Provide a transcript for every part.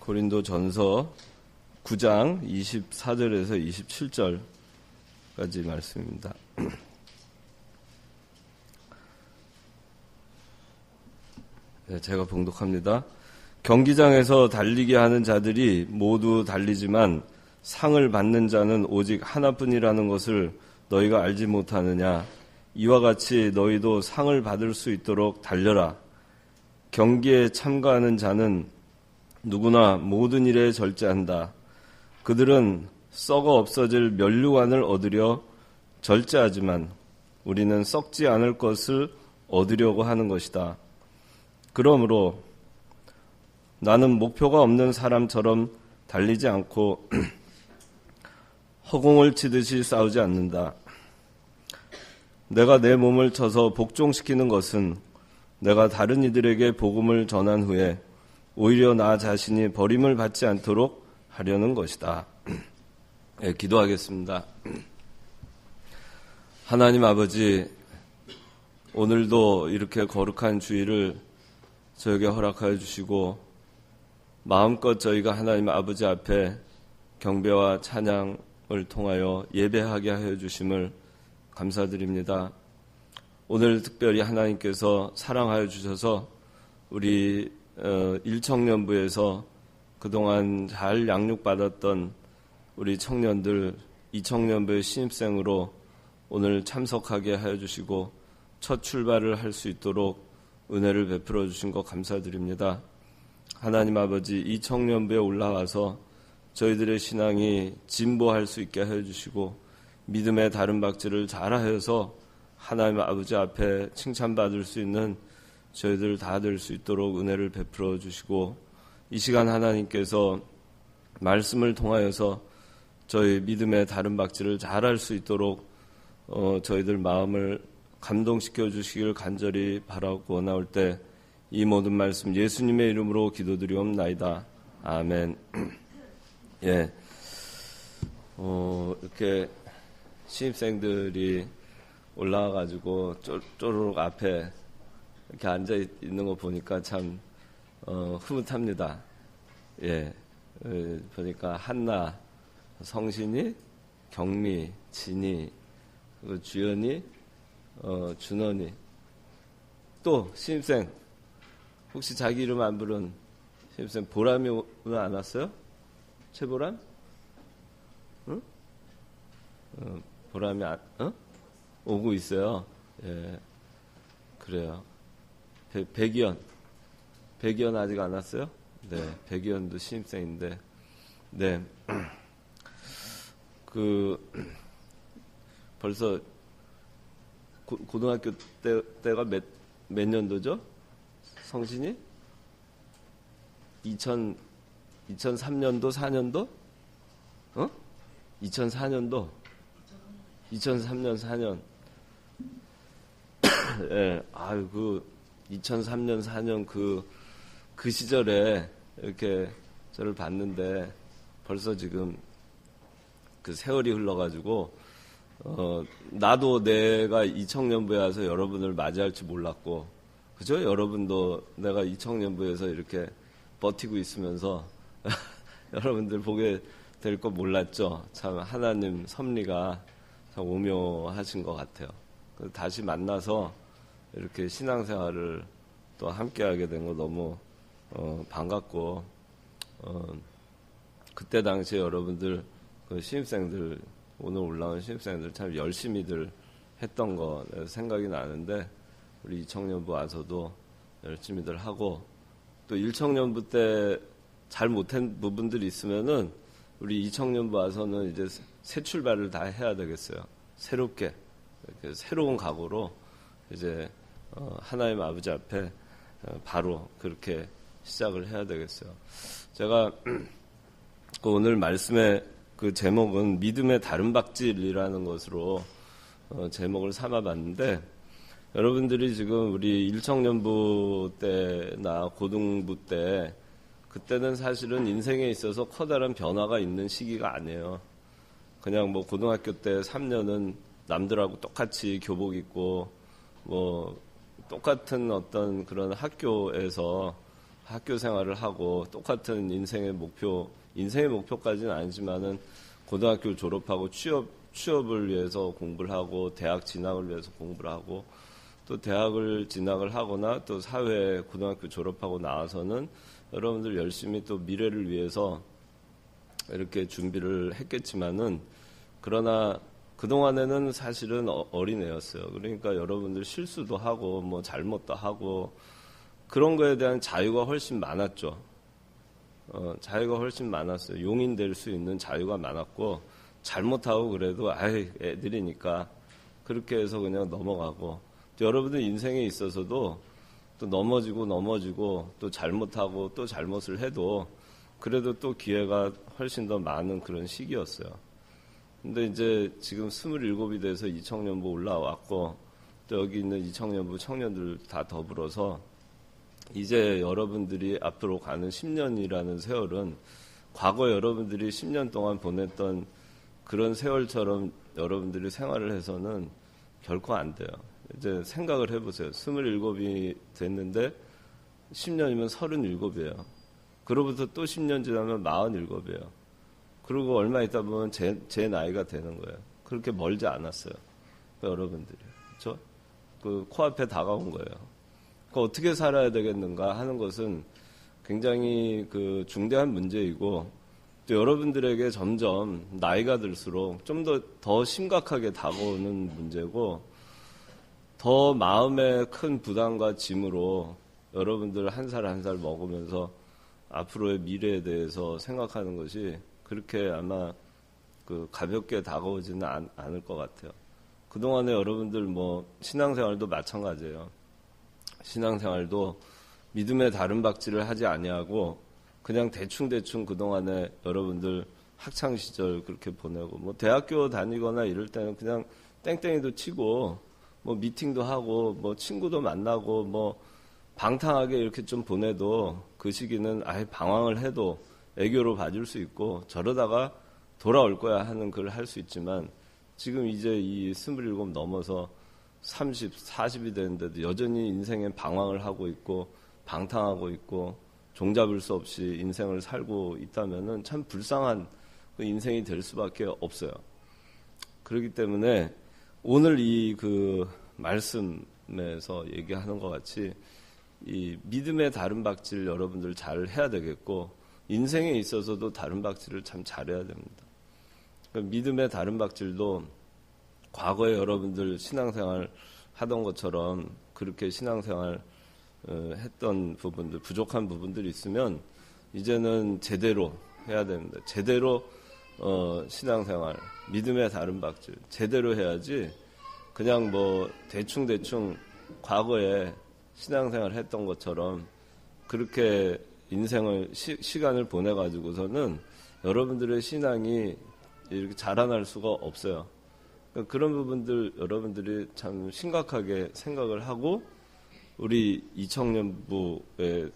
고린도전서 9장 24절에서 27절까지 말씀입니다. 네, 제가 봉독합니다. 경기장에서 달리게 하는 자들이 모두 달리지만 상을 받는 자는 오직 하나뿐이라는 것을 너희가 알지 못하느냐? 이와 같이 너희도 상을 받을 수 있도록 달려라. 경기에 참가하는 자는 누구나 모든 일에 절제한다. 그들은 썩어 없어질 면류관을 얻으려 절제하지만 우리는 썩지 않을 것을 얻으려고 하는 것이다. 그러므로 나는 목표가 없는 사람처럼 달리지 않고 허공을 치듯이 싸우지 않는다. 내가 내 몸을 쳐서 복종시키는 것은 내가 다른 이들에게 복음을 전한 후에 오히려 나 자신이 버림을 받지 않도록 하려는 것이다. 네, 기도하겠습니다. 하나님 아버지, 오늘도 이렇게 거룩한 주일을 저에게 허락하여 주시고 마음껏 저희가 하나님 아버지 앞에 경배와 찬양을 통하여 예배하게 하여 주심을 감사드립니다. 오늘 특별히 하나님께서 사랑하여 주셔서 우리 일청년부에서 그동안 잘 양육받았던 우리 청년들 이청년부의 신입생으로 오늘 참석하게 하여 주시고 첫 출발을 할 수 있도록 은혜를 베풀어 주신 것 감사드립니다. 하나님 아버지, 이청년부에 올라와서 저희들의 신앙이 진보할 수 있게 하여 주시고 믿음의 다른 박질을 잘하여서 하나님 아버지 앞에 칭찬받을 수 있는 저희들 다 될 수 있도록 은혜를 베풀어 주시고 이 시간 하나님께서 말씀을 통하여서 저희 믿음의 다른 박질을 잘할 수 있도록 저희들 마음을 감동시켜 주시길 간절히 바라고 원하올 때 이 모든 말씀 예수님의 이름으로 기도드리옵나이다. 아멘. 예, 이렇게 신입생들이 올라와가지고 쪼르륵 앞에 이렇게 앉아 있는 거 보니까 참 흐뭇합니다. 예, 보니까 한나, 성신이, 경미, 진이, 그리고 주연이, 준원이, 또 신입생 혹시 자기 이름 안 부른 신입생 보람이 오늘 안 왔어요? 최보람? 응? 보람이 오고 있어요. 예, 그래요. 백이연 아직 안 왔어요? 네, 백이연도 신입생인데, 네, 벌써 고등학교 때가 몇 년도죠? 성신이? 2003년도, 4년도? 2004년도? 2003년, 4년. 예, 2003년, 4년 그 시절에 이렇게 저를 봤는데 벌써 지금 그 세월이 흘러가지고, 나도 내가 이청년부에 와서 여러분을 맞이할지 몰랐고, 그죠? 여러분도 내가 이청년부에서 이렇게 버티고 있으면서 여러분들 보게 될 거 몰랐죠? 참 하나님 섭리가 참 오묘하신 것 같아요. 다시 만나서 이렇게 신앙생활을 또 함께하게 된 거 너무 반갑고, 그때 당시에 여러분들 그 신입생들, 오늘 올라온 신입생들 참 열심히들 했던 거 생각이 나는데, 우리 이청년부 와서도 열심히들 하고, 또 일청년부 때 잘 못한 부분들이 있으면은 우리 이청년부 와서는 이제 새 출발을 다 해야 되겠어요. 새롭게, 새로운 각오로 이제 하나님 아버지 앞에 바로 그렇게 시작을 해야 되겠어요. 제가 그 오늘 말씀의 그 제목은 믿음의 다른 박질이라는 것으로 제목을 삼아봤는데, 여러분들이 지금 우리 일청년부 때나 고등부 때, 그때는 사실은 인생에 있어서 커다란 변화가 있는 시기가 아니에요. 그냥 뭐 고등학교 때 3년은 남들하고 똑같이 교복 입고 뭐 똑같은 어떤 그런 학교에서 학교 생활을 하고 똑같은 인생의 목표까지는 아니지만은 고등학교를 졸업하고 취업을 위해서 공부를 하고 대학 진학을 위해서 공부를 하고 또 대학을 진학을 하거나 또 사회 고등학교 졸업하고 나와서는 여러분들 열심히 또 미래를 위해서 이렇게 준비를 했겠지만은 그러나 그동안에는 사실은 어린애였어요. 그러니까 여러분들 실수도 하고 뭐 잘못도 하고 그런 거에 대한 자유가 훨씬 많았죠. 자유가 훨씬 많았어요. 용인 될 수 있는 자유가 많았고 잘못하고 그래도 애들이니까 그렇게 해서 그냥 넘어가고 또 여러분들 인생에 있어서도 또 넘어지고 또 잘못하고 또 잘못을 해도 그래도 또 기회가 훨씬 더 많은 그런 시기였어요. 근데 이제 지금 27이 돼서 이청년부 올라왔고 또 여기 있는 이청년부 청년들 다 더불어서 이제 여러분들이 앞으로 가는 10년이라는 세월은 과거 여러분들이 10년 동안 보냈던 그런 세월처럼 여러분들이 생활을 해서는 결코 안 돼요. 이제 생각을 해보세요. 27이 됐는데 10년이면 37이에요. 그로부터 또 10년 지나면 47이에요. 그리고 얼마 있다 보면 제 나이가 되는 거예요. 그렇게 멀지 않았어요. 여러분들이. 그렇죠? 그 코앞에 다가온 거예요. 어떻게 살아야 되겠는가 하는 것은 굉장히 그 중대한 문제이고 또 여러분들에게 점점 나이가 들수록 좀 더 심각하게 다가오는 문제고 더 마음에 큰 부담과 짐으로 여러분들 한 살 한 살 먹으면서 앞으로의 미래에 대해서 생각하는 것이 그렇게 아마 그 가볍게 다가오지는 않을 것 같아요. 그동안에 여러분들 뭐 신앙생활도 마찬가지예요. 신앙생활도 믿음의 다른 박질을 하지 아니하고 그냥 대충 그동안에 여러분들 학창시절 그렇게 보내고 뭐 대학교 다니거나 이럴 때는 그냥 땡땡이도 치고 뭐 미팅도 하고 뭐 친구도 만나고 뭐 방탕하게 이렇게 좀 보내도 그 시기는 아예 방황을 해도 애교로 봐줄 수 있고 저러다가 돌아올 거야 하는 걸 할 수 있지만 지금 이제 이 27 넘어서 30, 40이 되는데도 여전히 인생에 방황을 하고 있고 방탕하고 있고 종잡을 수 없이 인생을 살고 있다면은 참 불쌍한 그 인생이 될 수밖에 없어요. 그렇기 때문에 오늘 이 그 말씀에서 얘기하는 것 같이 이 믿음의 다른 박질 여러분들 잘 해야 되겠고 인생에 있어서도 다른 박질을 참 잘해야 됩니다. 그러니까 믿음의 다른 박질도 과거에 여러분들 신앙생활 하던 것처럼 그렇게 신앙생활 했던 부분들, 부족한 부분들이 있으면 이제는 제대로 해야 됩니다. 제대로 신앙생활, 믿음의 다른 박질 제대로 해야지 그냥 뭐 대충 과거에 신앙생활 했던 것처럼 그렇게 인생을 시간을 보내가지고서는 여러분들의 신앙이 이렇게 자라날 수가 없어요. 그러니까 그런 부분들 여러분들이 참 심각하게 생각을 하고 우리 이청년부의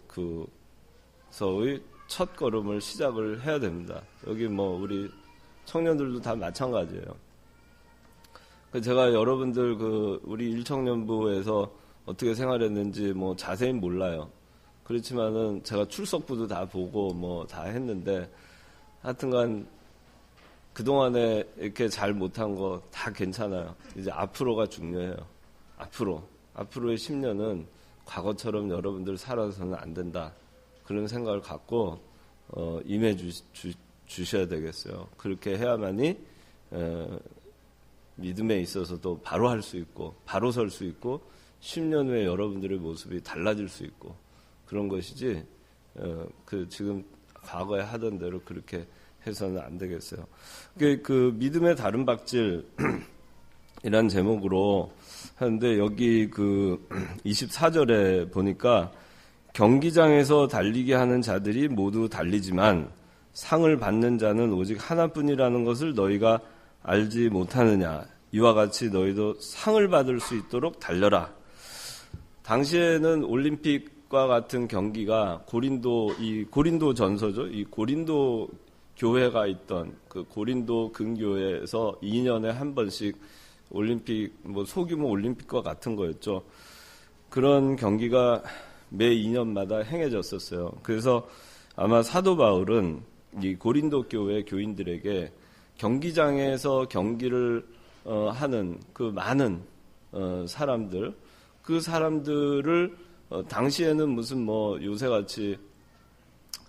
그서의 첫 걸음을 시작을 해야 됩니다. 여기 뭐 우리 청년들도 다 마찬가지예요. 제가 여러분들 우리 일청년부에서 어떻게 생활했는지 뭐 자세히 몰라요. 그렇지만은 제가 출석부도 다 보고 뭐 다 했는데 하여튼간 그동안에 이렇게 잘 못한 거 다 괜찮아요. 이제 앞으로가 중요해요. 앞으로의 10년은 과거처럼 여러분들 살아서는 안 된다. 그런 생각을 갖고 임해 주셔야 되겠어요. 그렇게 해야만이 믿음에 있어서도 바로 할 수 있고 바로 설 수 있고 10년 후에 여러분들의 모습이 달라질 수 있고 그런 것이지 지금 과거에 하던 대로 그렇게 해서는 안 되겠어요. 그 믿음의 다른 박질이란 제목으로 하는데 여기 24절에 보니까 경기장에서 달리게 하는 자들이 모두 달리지만 상을 받는 자는 오직 하나뿐이라는 것을 너희가 알지 못하느냐. 이와 같이 너희도 상을 받을 수 있도록 달려라. 당시에는 올림픽과 같은 경기가 고린도 전서죠. 이 고린도 교회가 있던 그 고린도 근교회에서 2년에 한 번씩 올림픽, 뭐 소규모 올림픽과 같은 거였죠. 그런 경기가 매 2년마다 행해졌었어요. 그래서 아마 사도 바울은 이 고린도 교회 교인들에게 경기장에서 경기를 하는 그 많은 사람들, 그 사람들을 당시에는 무슨 뭐 요새같이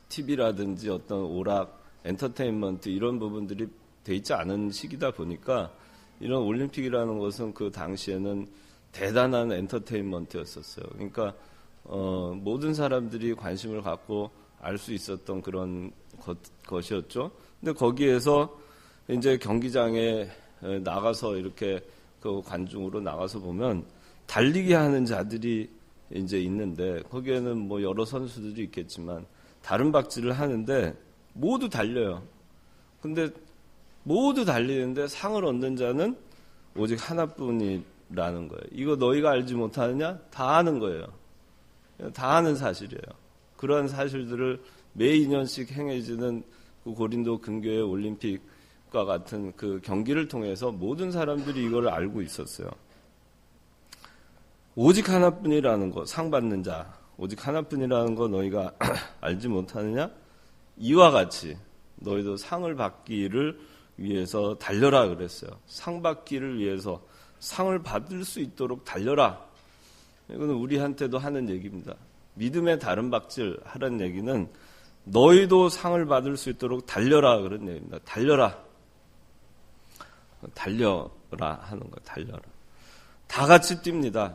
TV라든지 어떤 오락, 엔터테인먼트 이런 부분들이 돼 있지 않은 시기다 보니까 이런 올림픽이라는 것은 그 당시에는 대단한 엔터테인먼트였었어요. 그러니까 모든 사람들이 관심을 갖고 알 수 있었던 그런 것이었죠. 근데 거기에서 이제 경기장에 나가서 이렇게 그 관중으로 나가서 보면 달리기 하는 자들이 이제 있는데 거기에는 뭐 여러 선수들이 있겠지만 다른 박질을 하는데 모두 달려요. 근데 모두 달리는데 상을 얻는 자는 오직 하나뿐이라는 거예요. 이거 너희가 알지 못하느냐? 다 아는 거예요. 다 아는 사실이에요. 그러한 사실들을 매 2년씩 행해지는 그 고린도 근교의 올림픽과 같은 그 경기를 통해서 모든 사람들이 이걸 알고 있었어요. 오직 하나뿐이라는 거, 상 받는 자, 오직 하나뿐이라는 거 너희가 알지 못하느냐? 이와 같이 너희도 상을 받기를 위해서 달려라 그랬어요. 상 받기를 위해서 상을 받을 수 있도록 달려라. 이거는 우리한테도 하는 얘기입니다. 믿음의 다른 박질 하라는 얘기는 너희도 상을 받을 수 있도록 달려라 그런 얘기입니다. 달려라. 달려라 하는 거 달려라. 다 같이 뜁니다.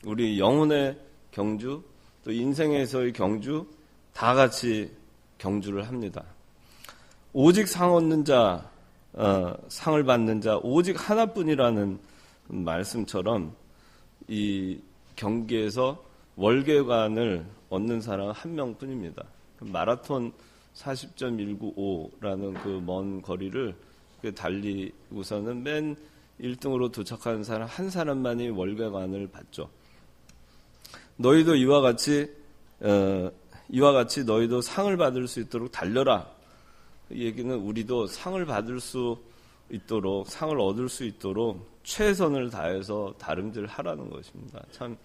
우리 영혼의 경주 또 인생에서의 경주 다 같이 경주를 합니다. 오직 상 얻는 자, 상을 받는 자 오직 하나뿐이라는 말씀처럼 이 경기에서 월계관을 얻는 사람은 한 명뿐입니다. 마라톤 40.195라는 그 먼 거리를 달리고서는 맨 1등으로 도착하는 사람 한 사람만이 월계관을 받죠. 너희도 이와 같이 너희도 상을 받을 수 있도록 달려라. 이 얘기는 우리도 상을 받을 수 있도록 상을 얻을 수 있도록 최선을 다해서 다름질하라는 것입니다. 참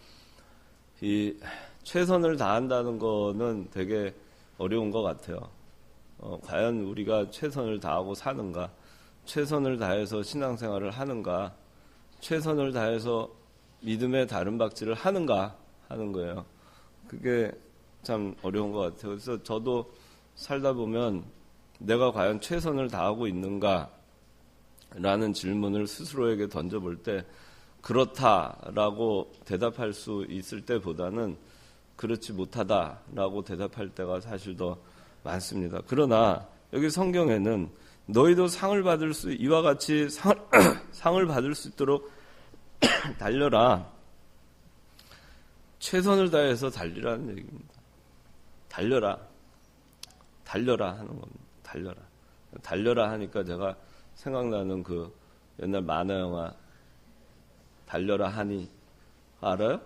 이 최선을 다한다는 거는 되게 어려운 것 같아요. 과연 우리가 최선을 다하고 사는가? 최선을 다해서 신앙생활을 하는가? 최선을 다해서 믿음의 다른 박질을 하는가? 하는 거예요. 그게 참 어려운 것 같아요. 그래서 저도 살다 보면 내가 과연 최선을 다하고 있는가? 라는 질문을 스스로에게 던져볼 때 그렇다라고 대답할 수 있을 때보다는 그렇지 못하다라고 대답할 때가 사실 더 많습니다. 그러나 여기 성경에는 너희도 상을 받을 수 이와 같이 상을 받을 수 있도록 달려라. 최선을 다해서 달리라는 얘기입니다. 달려라 하는 겁니다. 달려라 하니까 제가 생각나는 그 옛날 만화 영화 달려라 하니 알아요?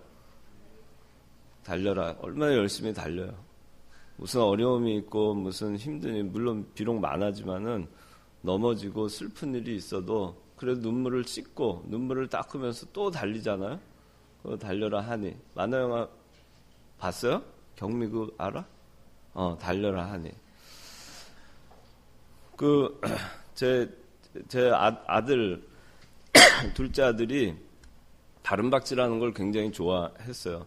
달려라. 얼마나 열심히 달려요. 무슨 어려움이 있고 무슨 힘든 일, 물론 비록 많아지만은 넘어지고 슬픈 일이 있어도 그래도 눈물을 씻고 눈물을 닦으면서 또 달리잖아요. 달려라 하니. 만화 영화 봤어요? 경미국 알아? 달려라 하니. 제 아들 둘째 아들이 다른박질하는 걸 굉장히 좋아했어요.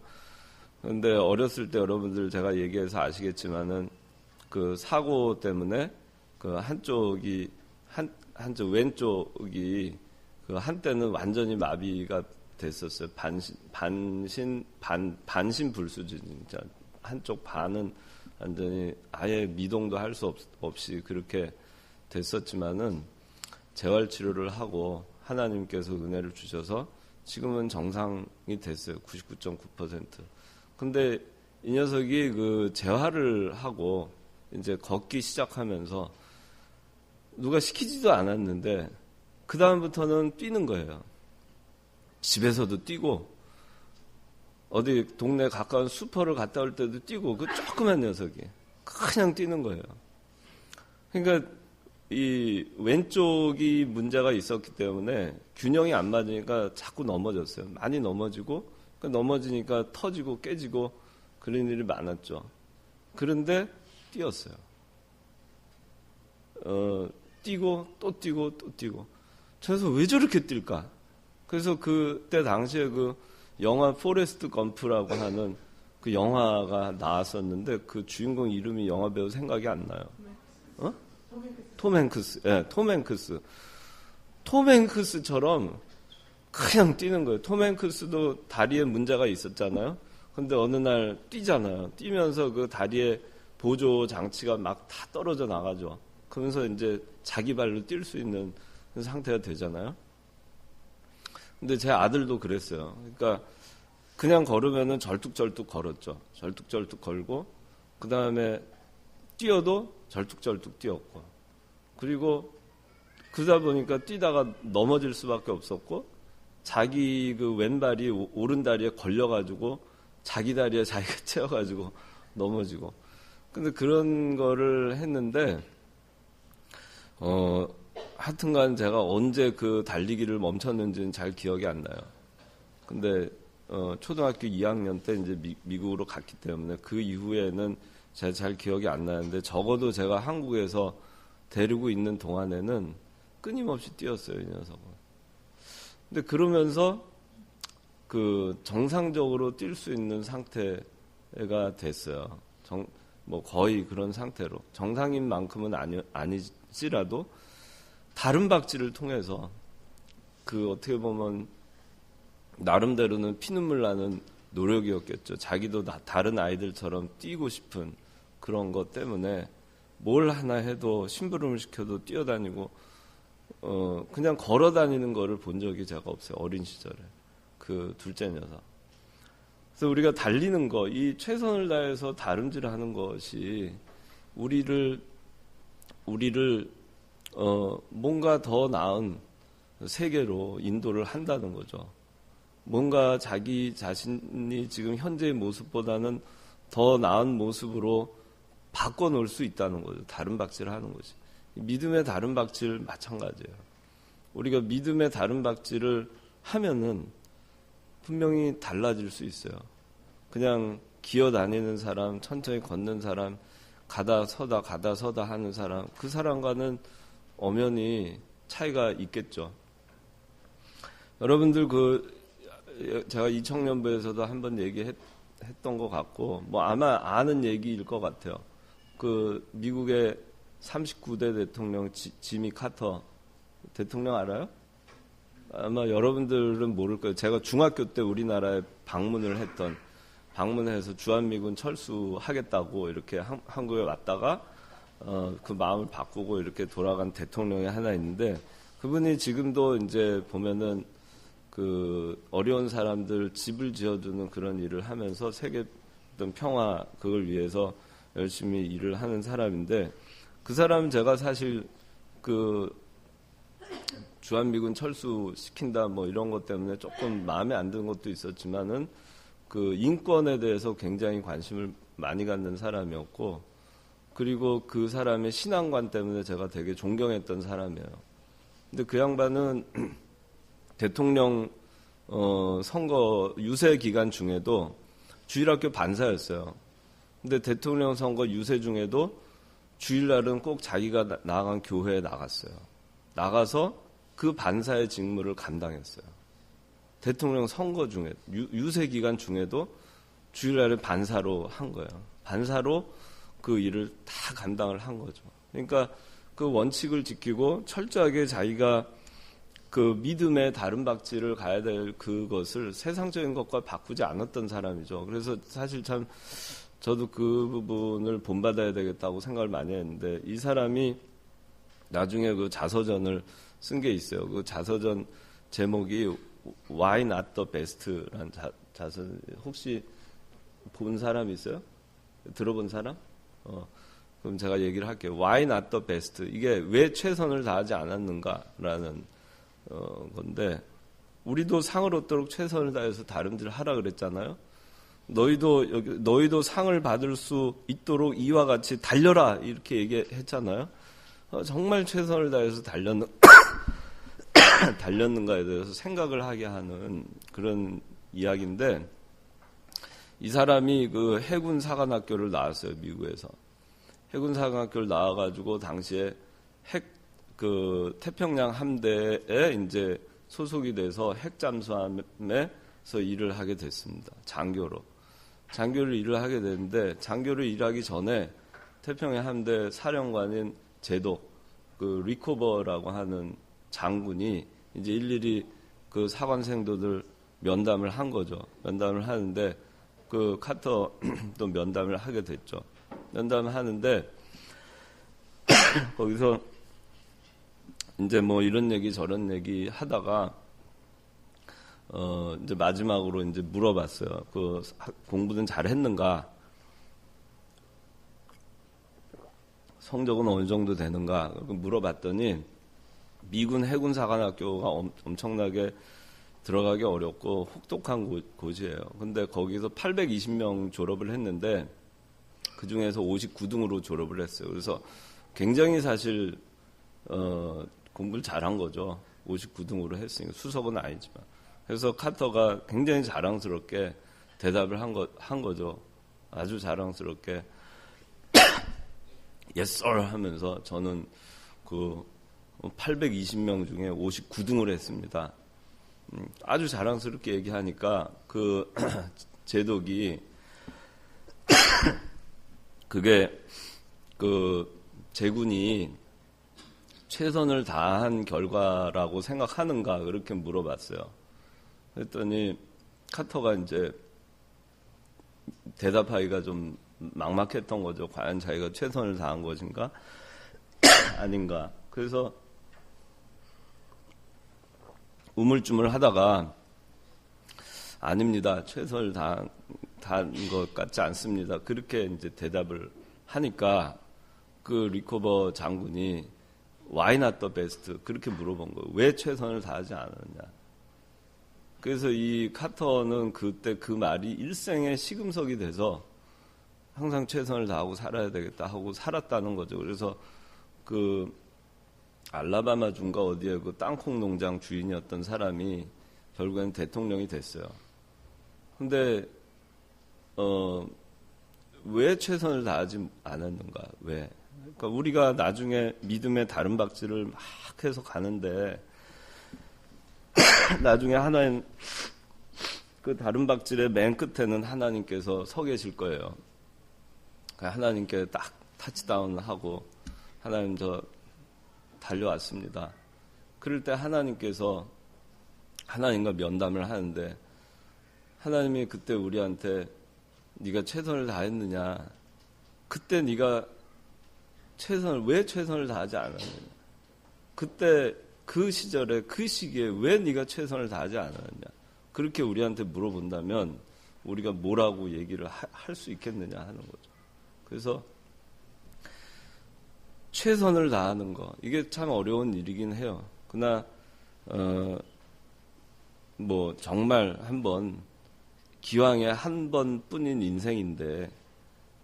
그런데 어렸을 때 여러분들 제가 얘기해서 아시겠지만은 그 사고 때문에 그 한쪽이 한쪽 왼쪽이 그 한때는 완전히 마비가 됐었어요. 반신불수지 진짜. 한쪽 반은 완전히 아예 미동도 할 수 없이 그렇게 됐었지만은 재활 치료를 하고 하나님께서 은혜를 주셔서 지금은 정상이 됐어요. 99.9%. 근데 이 녀석이 그 재활을 하고 이제 걷기 시작하면서 누가 시키지도 않았는데 그 다음부터는 뛰는 거예요. 집에서도 뛰고 어디 동네 가까운 슈퍼를 갔다 올 때도 뛰고 그 조그만 녀석이 그냥 뛰는 거예요. 그러니까 이 왼쪽이 문제가 있었기 때문에 균형이 안 맞으니까 자꾸 넘어졌어요. 많이 넘어지고 넘어지니까 터지고 깨지고 그런 일이 많았죠. 그런데 뛰었어요. 뛰고 또 뛰고 또 뛰고. 그래서 왜 저렇게 뛸까? 그래서 그때 당시에 그 영화 포레스트 검프라고 하는 그 영화가 나왔었는데 그 주인공 이름이 영화 배우 생각이 안 나요. 톰 행크스. 예, 톰 행크스. 톰 행크스처럼 그냥 뛰는 거예요. 톰 행크스도 다리에 문제가 있었잖아요. 근데 어느 날 뛰잖아요. 뛰면서 그 다리에 보조 장치가 막 다 떨어져 나가죠. 그러면서 이제 자기 발로 뛸 수 있는 상태가 되잖아요. 근데 제 아들도 그랬어요. 그러니까 그냥 걸으면은 절뚝절뚝 걸었죠. 절뚝절뚝 걸고, 그 다음에 뛰어도 절뚝절뚝 뛰었고, 그리고 그러다 보니까 뛰다가 넘어질 수밖에 없었고, 자기 그 왼발이 오른 다리에 걸려가지고, 자기 다리에 자기가 채워가지고 넘어지고. 근데 그런 거를 했는데, 하여튼간 제가 언제 그 달리기를 멈췄는지는 잘 기억이 안 나요. 근데 초등학교 2학년 때 이제 미국으로 갔기 때문에 그 이후에는 제가 잘 기억이 안 나는데 적어도 제가 한국에서 데리고 있는 동안에는 끊임없이 뛰었어요, 이 녀석은. 근데 그러면서 그 정상적으로 뛸 수 있는 상태가 됐어요. 뭐 거의 그런 상태로. 정상인 만큼은 아니지라도 다른 박질을 통해서 그 어떻게 보면 나름대로는 피눈물 나는 노력이었겠죠. 자기도 다른 아이들처럼 뛰고 싶은 그런 것 때문에 뭘 하나 해도 심부름을 시켜도 뛰어다니고 그냥 걸어 다니는 거를 본 적이 제가 없어요. 어린 시절에. 그 둘째 녀석. 그래서 우리가 달리는 거, 이 최선을 다해서 다름질하는 것이 우리를 뭔가 더 나은 세계로 인도를 한다는 거죠. 뭔가 자기 자신이 지금 현재의 모습보다는 더 나은 모습으로 바꿔놓을 수 있다는 거죠. 다른 박질을 하는 것이. 믿음의 다른 박질 마찬가지예요. 우리가 믿음의 다른 박질을 하면은 분명히 달라질 수 있어요. 그냥 기어다니는 사람, 천천히 걷는 사람, 가다 서다 하는 사람, 그 사람과는 엄연히 차이가 있겠죠. 여러분들 제가 이 청년부에서도 한번 얘기했던 것 같고, 뭐 아마 아는 얘기일 것 같아요. 그 미국의 39대 대통령 지미 카터 대통령 알아요? 아마 여러분들은 모를 거예요. 제가 중학교 때 우리나라에 방문해서 주한미군 철수하겠다고 이렇게 한국에 왔다가 그 마음을 바꾸고 이렇게 돌아간 대통령이 하나 있는데, 그분이 지금도 이제 보면은 그 어려운 사람들 집을 지어주는 그런 일을 하면서 세계 어떤 평화 그걸 위해서 열심히 일을 하는 사람인데, 그 사람은 제가 사실 그 주한미군 철수시킨다 뭐 이런 것 때문에 조금 마음에 안 드는 것도 있었지만은 그 인권에 대해서 굉장히 관심을 많이 갖는 사람이었고, 그리고 그 사람의 신앙관 때문에 제가 되게 존경했던 사람이에요. 근데 그 양반은 대통령 선거 유세 기간 중에도 주일학교 반사였어요. 근데 대통령 선거 유세 중에도 주일날은 꼭 자기가 나간 교회에 나갔어요. 나가서 그 반사의 직무를 감당했어요. 대통령 선거 중에 유세 기간 중에도 주일날에 반사로 한 거예요. 반사로 그 일을 다 감당을 한 거죠. 그러니까 그 원칙을 지키고 철저하게 자기가 그 믿음의 다른 박질을 가야 될 그것을 세상적인 것과 바꾸지 않았던 사람이죠. 그래서 사실 참 저도 그 부분을 본받아야 되겠다고 생각을 많이 했는데, 이 사람이 나중에 그 자서전을 쓴 게 있어요. 그 자서전 제목이 Why Not the Best라는 자서전. 혹시 본 사람 있어요? 들어본 사람? 그럼 제가 얘기를 할게요. Why Not the Best. 이게 왜 최선을 다하지 않았는가라는 건데, 우리도 상을 얻도록 최선을 다해서 다름질 하라 그랬잖아요. 너희도 상을 받을 수 있도록 이와 같이 달려라 이렇게 얘기했잖아요. 정말 최선을 다해서 달렸는가에 대해서 생각을 하게 하는 그런 이야기인데, 이 사람이 그 해군 사관학교를 나왔어요, 미국에서. 해군 사관학교를 나와가지고 당시에 그 태평양 함대에 이제 소속이 돼서 핵 잠수함에서 일을 하게 됐습니다. 장교를 일을 하게 됐는데, 장교를 일하기 전에 태평양 함대 사령관인 제독, 그 리코버라고 하는 장군이 이제 일일이 그 사관생도들 면담을 한 거죠. 면담을 하는데, 그 카터도 면담을 하게 됐죠. 면담을 하는데, 거기서 이제 뭐 이런 얘기 저런 얘기 하다가, 이제 마지막으로 이제 물어봤어요. 그 공부는 잘 했는가? 성적은 어느 정도 되는가? 물어봤더니 미군 해군 사관학교가 엄청나게 들어가기 어렵고 혹독한 곳이에요. 근데 거기서 820명 졸업을 했는데 그 중에서 59등으로 졸업을 했어요. 그래서 굉장히 사실 공부를 잘한 거죠. 59등으로 했으니까 수석은 아니지만. 그래서 카터가 굉장히 자랑스럽게 대답을 한 거죠. 아주 자랑스럽게 Yes, sir 하면서 저는 그 820명 중에 59등을 했습니다. 아주 자랑스럽게 얘기하니까 그 제독이 그게 그 제군이 최선을 다한 결과라고 생각하는가 그렇게 물어봤어요. 그랬더니 카터가 이제 대답하기가 좀 막막했던 거죠. 과연 자기가 최선을 다한 것인가 아닌가. 그래서 우물쭈물 하다가 아닙니다. 최선을 다한 것 같지 않습니다. 그렇게 이제 대답을 하니까 그 리코버 장군이 Why not the best? 그렇게 물어본 거예요. 왜 최선을 다하지 않았냐. 그래서 이 카터는 그때 그 말이 일생의 시금석이 돼서 항상 최선을 다하고 살아야 되겠다 하고 살았다는 거죠. 그래서 그 알라바마 주인가 어디에 그 땅콩 농장 주인이었던 사람이 결국엔 대통령이 됐어요. 근데 왜 최선을 다하지 않았는가? 왜? 그러니까 우리가 나중에 믿음의 다른 박질을 막 해서 가는데 나중에 하나님 그 다른 박질의 맨 끝에는 하나님께서 서 계실 거예요. 하나님께 딱 타치다운하고 하나님 저 달려왔습니다. 그럴 때 하나님께서 하나님과 면담을 하는데 하나님이 그때 우리한테 네가 최선을 다했느냐? 그때 네가 왜 최선을 다하지 않았느냐? 그때 그 시절에 그 시기에 왜 네가 최선을 다하지 않았느냐? 그렇게 우리한테 물어본다면 우리가 뭐라고 얘기를 할 수 있겠느냐 하는 거죠. 그래서 최선을 다하는 거 이게 참 어려운 일이긴 해요. 그러나 뭐 정말 한번 기왕에 한 번뿐인 인생인데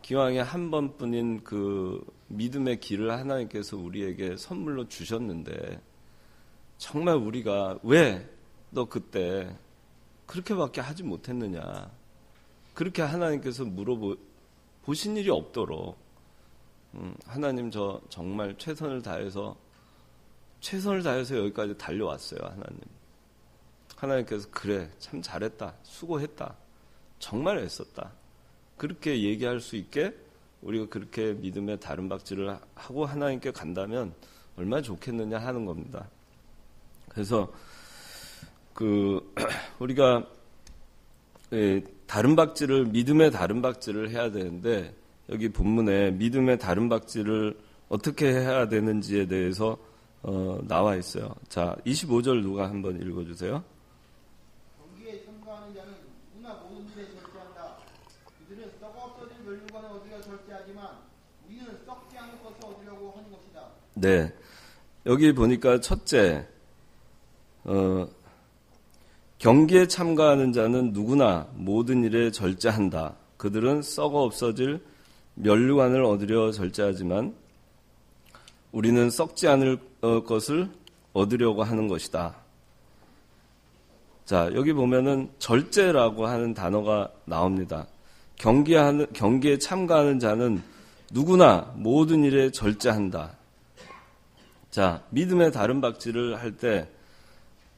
기왕에 한 번뿐인 그 믿음의 길을 하나님께서 우리에게 선물로 주셨는데 정말 우리가 왜 너 그때 그렇게밖에 하지 못했느냐 그렇게 하나님께서 물어보신 일이 없도록 하나님 저 정말 최선을 다해서 여기까지 달려왔어요. 하나님께서 그래 참 잘했다 수고했다 정말 애썼다 그렇게 얘기할 수 있게 우리가 그렇게 믿음의 다른 박질을 하고 하나님께 간다면 얼마나 좋겠느냐 하는 겁니다. 그래서 우리가 다른 박질을 믿음의 다른 박질을 해야 되는데 여기 본문에 믿음의 다른 박질을 어떻게 해야 되는지에 대해서 나와 있어요. 자, 25절 누가 한번 읽어주세요. 경기에 참가하는 자는 누구나 모든 일에 절제한다. 그들은 썩어 없어진 멸류관을 얻으려 절제하지만 우리는 썩지 않을 것을 얻으려고 하는 것이다. 네, 여기 보니까 첫째 경기에 참가하는 자는 누구나 모든 일에 절제한다. 그들은 썩어 없어질 멸류관을 얻으려 절제하지만 우리는 썩지 않을 것을 얻으려고 하는 것이다. 자, 여기 보면은 절제라고 하는 단어가 나옵니다. 경기에 참가하는 자는 누구나 모든 일에 절제한다. 자, 믿음의 다른 박질을 할 때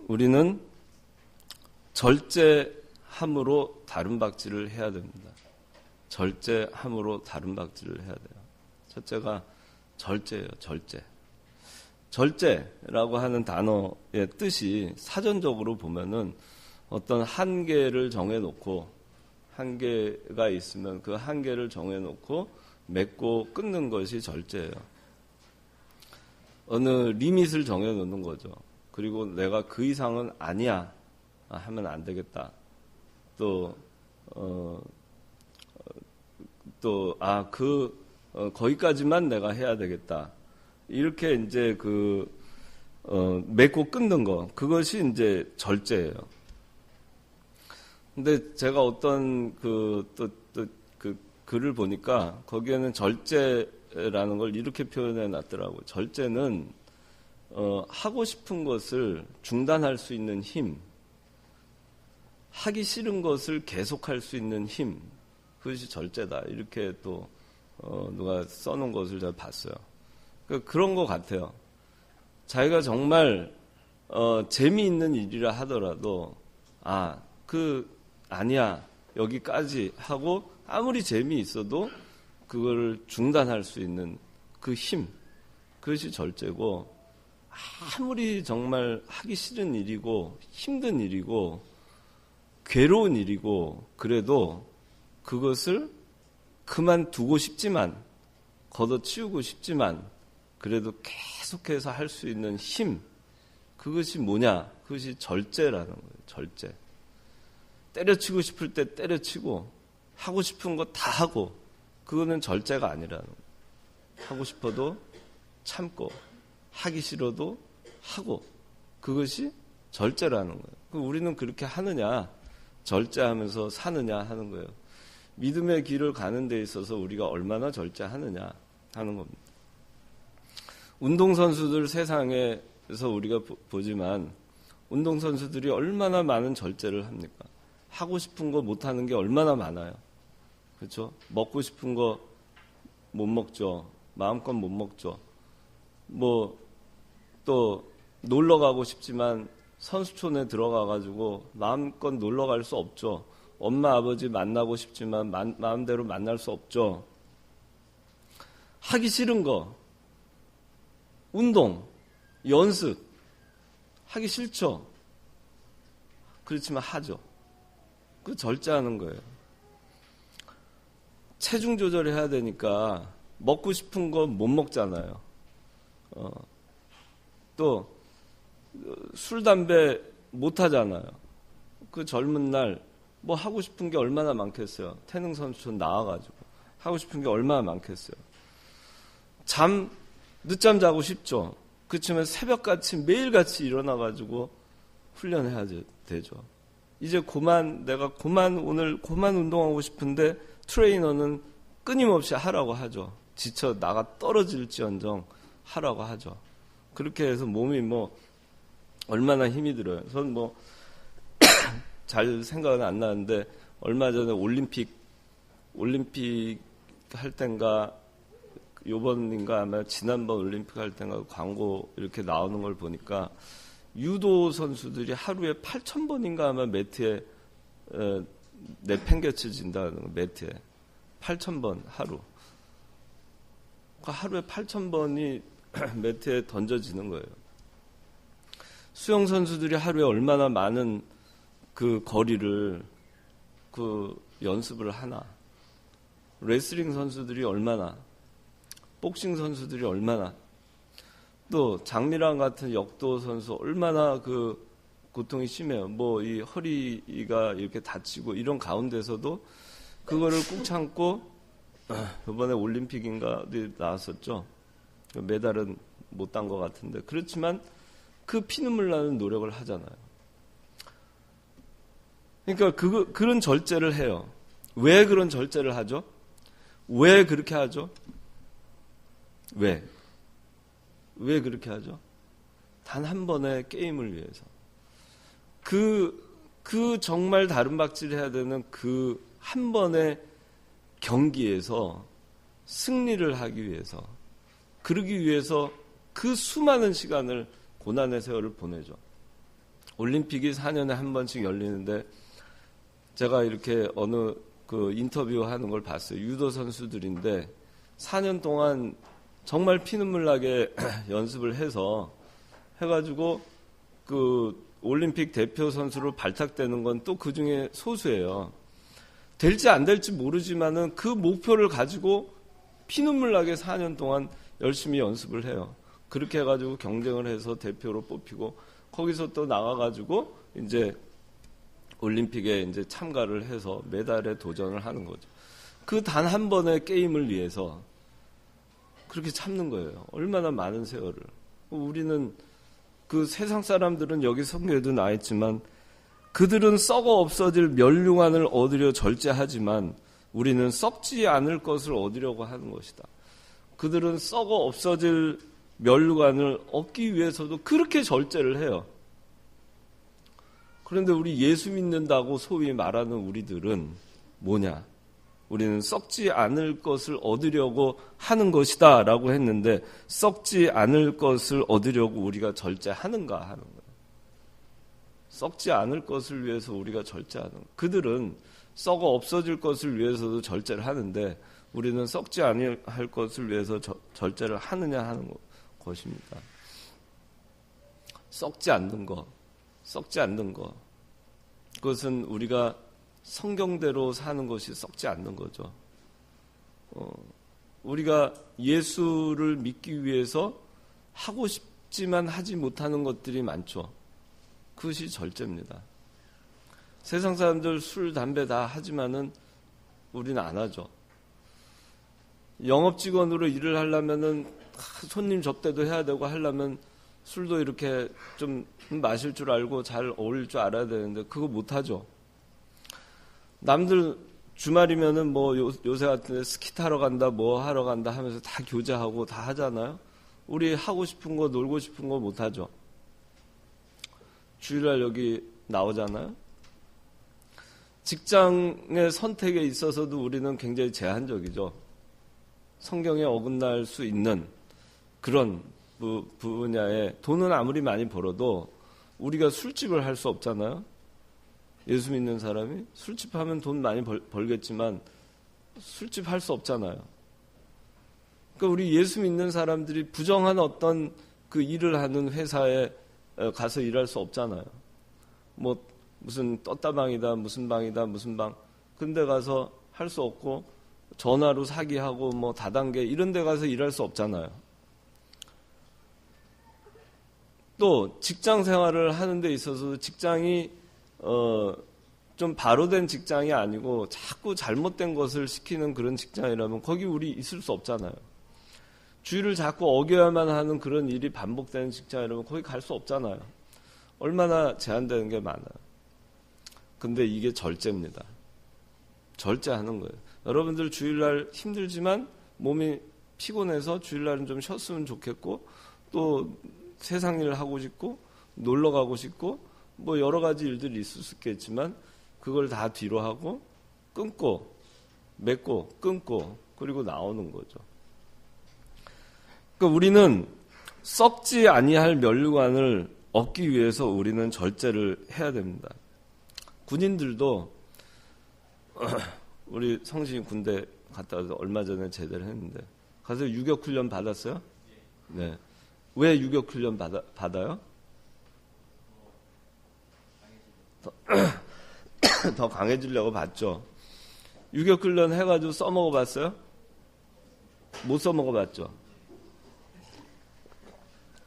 우리는 절제함으로 다른 박질을 해야 됩니다. 절제함으로 다른 박질을 해야 돼요. 첫째가 절제예요, 절제. 절제라고 하는 단어의 뜻이 사전적으로 보면은 어떤 한계를 정해놓고, 한계가 있으면 그 한계를 정해놓고 맺고 끊는 것이 절제예요. 어느 리밋을 정해놓는 거죠. 그리고 내가 그 이상은 아니야 하면 안 되겠다. 거기까지만 내가 해야 되겠다. 이렇게 이제 맺고 끊는 거, 그것이 이제 절제예요. 근데 제가 어떤 글을 보니까 거기에는 절제라는 걸 이렇게 표현해 놨더라고요. 절제는 하고 싶은 것을 중단할 수 있는 힘, 하기 싫은 것을 계속할 수 있는 힘, 그것이 절제다. 이렇게 또 누가 써놓은 것을 제가 봤어요. 그런 것 같아요. 자기가 정말 재미있는 일이라 하더라도 아니야 여기까지 하고 아무리 재미있어도 그거를 중단할 수 있는 그 힘, 그것이 절제고, 아무리 정말 하기 싫은 일이고 힘든 일이고 괴로운 일이고 그래도 그것을 그만두고 싶지만, 걷어치우고 싶지만 그래도 계속해서 할 수 있는 힘, 그것이 뭐냐? 그것이 절제라는 거예요. 절제. 때려치고 싶을 때 때려치고 하고 싶은 거 다 하고, 그거는 절제가 아니라는 거예요. 하고 싶어도 참고 하기 싫어도 하고, 그것이 절제라는 거예요. 우리는 그렇게 하느냐, 절제하면서 사느냐 하는 거예요. 믿음의 길을 가는 데 있어서 우리가 얼마나 절제하느냐 하는 겁니다. 운동선수들 세상에서 우리가 보지만 운동선수들이 얼마나 많은 절제를 합니까? 하고 싶은 거 못하는 게 얼마나 많아요. 그렇죠? 먹고 싶은 거 못 먹죠. 마음껏 못 먹죠. 또 놀러 가고 싶지만 선수촌에 들어가가지고 마음껏 놀러 갈 수 없죠. 엄마 아버지 만나고 싶지만 마음대로 만날 수 없죠. 하기 싫은 거, 운동, 연습 하기 싫죠. 그렇지만 하죠. 그 절제하는 거예요. 체중 조절해야 되니까 먹고 싶은 거 못 먹잖아요. 또 술, 담배 못 하잖아요. 그 젊은 날 뭐 하고 싶은 게 얼마나 많겠어요. 태능 선수촌 나와가지고 하고 싶은 게 얼마나 많겠어요. 늦잠 자고 싶죠. 그렇지만 새벽같이 매일같이 일어나가지고 훈련해야 되죠. 이제 오늘 그만 운동하고 싶은데 트레이너는 끊임없이 하라고 하죠. 지쳐 나가 떨어질지언정 하라고 하죠. 그렇게 해서 몸이 얼마나 힘이 들어요. 전 잘 생각은 안 나는데 얼마 전에 올림픽 할 땐가 요번인가 아마 지난번 올림픽 할 땐가 광고 이렇게 나오는 걸 보니까 유도 선수들이 하루에 8,000번인가 아마 매트에 내팽개쳐진다는 거. 매트에 8,000번 하루. 하루에 8,000번이 매트에 던져지는 거예요. 수영 선수들이 하루에 얼마나 많은 그 거리를 연습을 하나. 레슬링 선수들이 얼마나, 복싱 선수들이 얼마나, 또 장미랑 같은 역도 선수 얼마나 그 고통이 심해요. 이 허리가 이렇게 다치고 이런 가운데서도 그거를 꾹 참고 이번에 올림픽인가 어디 나왔었죠. 메달은 못 딴 것 같은데 그렇지만 그 피눈물 나는 노력을 하잖아요. 그러니까 그런 절제를 해요. 왜 그런 절제를 하죠? 왜 그렇게 하죠? 왜 그렇게 하죠? 단 한 번의 게임을 위해서. 그 정말 다른 박질을 해야 되는 그 한 번의 경기에서 승리를 하기 위해서, 그러기 위해서 그 수많은 시간을 고난의 세월을 보내죠. 올림픽이 4년에 한 번씩 열리는데 제가 이렇게 어느 그 인터뷰하는 걸 봤어요. 유도 선수들인데 4년 동안 정말 피눈물 나게 연습을 해가지고 그 올림픽 대표 선수로 발탁되는 건 또 그 중에 소수예요. 될지 안 될지 모르지만은 그 목표를 가지고 피눈물 나게 4년 동안 열심히 연습을 해요. 그렇게 해가지고 경쟁을 해서 대표로 뽑히고 거기서 또 나가가지고 이제 올림픽에 이제 참가를 해서 메달에 도전을 하는 거죠. 그 단 한 번의 게임을 위해서 그렇게 참는 거예요. 얼마나 많은 세월을. 우리는 그 세상 사람들은 여기 성경에도 나와 있지만 그들은 썩어 없어질 멸류관을 얻으려 절제하지만 우리는 썩지 않을 것을 얻으려고 하는 것이다. 그들은 썩어 없어질 멸류관을 얻기 위해서도 그렇게 절제를 해요. 그런데 우리 예수 믿는다고 소위 말하는 우리들은 뭐냐? 우리는 썩지 않을 것을 얻으려고 하는 것이다 라고 했는데 썩지 않을 것을 얻으려고 우리가 절제하는가 하는 거예요. 썩지 않을 것을 위해서 우리가 절제하는 거예요. 그들은 썩어 없어질 것을 위해서도 절제를 하는데 우리는 썩지 않을 것을 위해서 절제를 하느냐 하는 것입니다. 썩지 않는 것, 썩지 않는 것. 그것은 우리가 성경대로 사는 것이 썩지 않는 거죠. 우리가 예수를 믿기 위해서 하고 싶지만 하지 못하는 것들이 많죠. 그것이 절제입니다. 세상 사람들 술, 담배 다 하지만은 우리는 안 하죠. 영업직원으로 일을 하려면은 손님 접대도 해야 되고 하려면 술도 이렇게 좀 마실 줄 알고 잘 어울릴 줄 알아야 되는데 그거 못 하죠. 남들 주말이면은 뭐 요새 같은 데 스키 타러 간다, 뭐 하러 간다 하면서 다 교제하고 다 하잖아요. 우리 하고 싶은 거, 놀고 싶은 거 못 하죠. 주일날 여기 나오잖아요. 직장의 선택에 있어서도 우리는 굉장히 제한적이죠. 성경에 어긋날 수 있는 그런 분야에 돈은 아무리 많이 벌어도 우리가 술집을 할 수 없잖아요. 예수 믿는 사람이 술집 하면 돈 많이 벌겠지만 술집 할 수 없잖아요. 그러니까 우리 예수 믿는 사람들이 부정한 어떤 그 일을 하는 회사에 가서 일할 수 없잖아요. 뭐 무슨 떴다방이다, 무슨 방이다, 무슨 방. 근데 가서 할 수 없고 전화로 사기하고 뭐 다단계 이런 데 가서 일할 수 없잖아요. 또 직장 생활을 하는 데 있어서 직장이 좀 바로 된 직장이 아니고 자꾸 잘못된 것을 시키는 그런 직장이라면 거기 우리 있을 수 없잖아요. 주의를 자꾸 어겨야만 하는 그런 일이 반복되는 직장이라면 거기 갈 수 없잖아요. 얼마나 제한되는 게 많아요. 근데 이게 절제입니다. 절제하는 거예요. 여러분들 주일날 힘들지만 몸이 피곤해서 주일날은 좀 쉬었으면 좋겠고 또 세상 일을 하고 싶고 놀러 가고 싶고 뭐 여러 가지 일들이 있을 수 있겠지만 그걸 다 뒤로 하고 끊고 맺고 끊고 그리고 나오는 거죠. 그러니까 우리는 썩지 아니할 멸류관을 얻기 위해서 우리는 절제를 해야 됩니다. 군인들도 우리 성신이 군대 갔다 와서 얼마 전에 제대를 했는데 가서 유격훈련 받았어요? 네. 왜 유격훈련 받아요? 더 강해지려고 받죠. 유격훈련 해가지고 써먹어봤어요? 못 써먹어봤죠.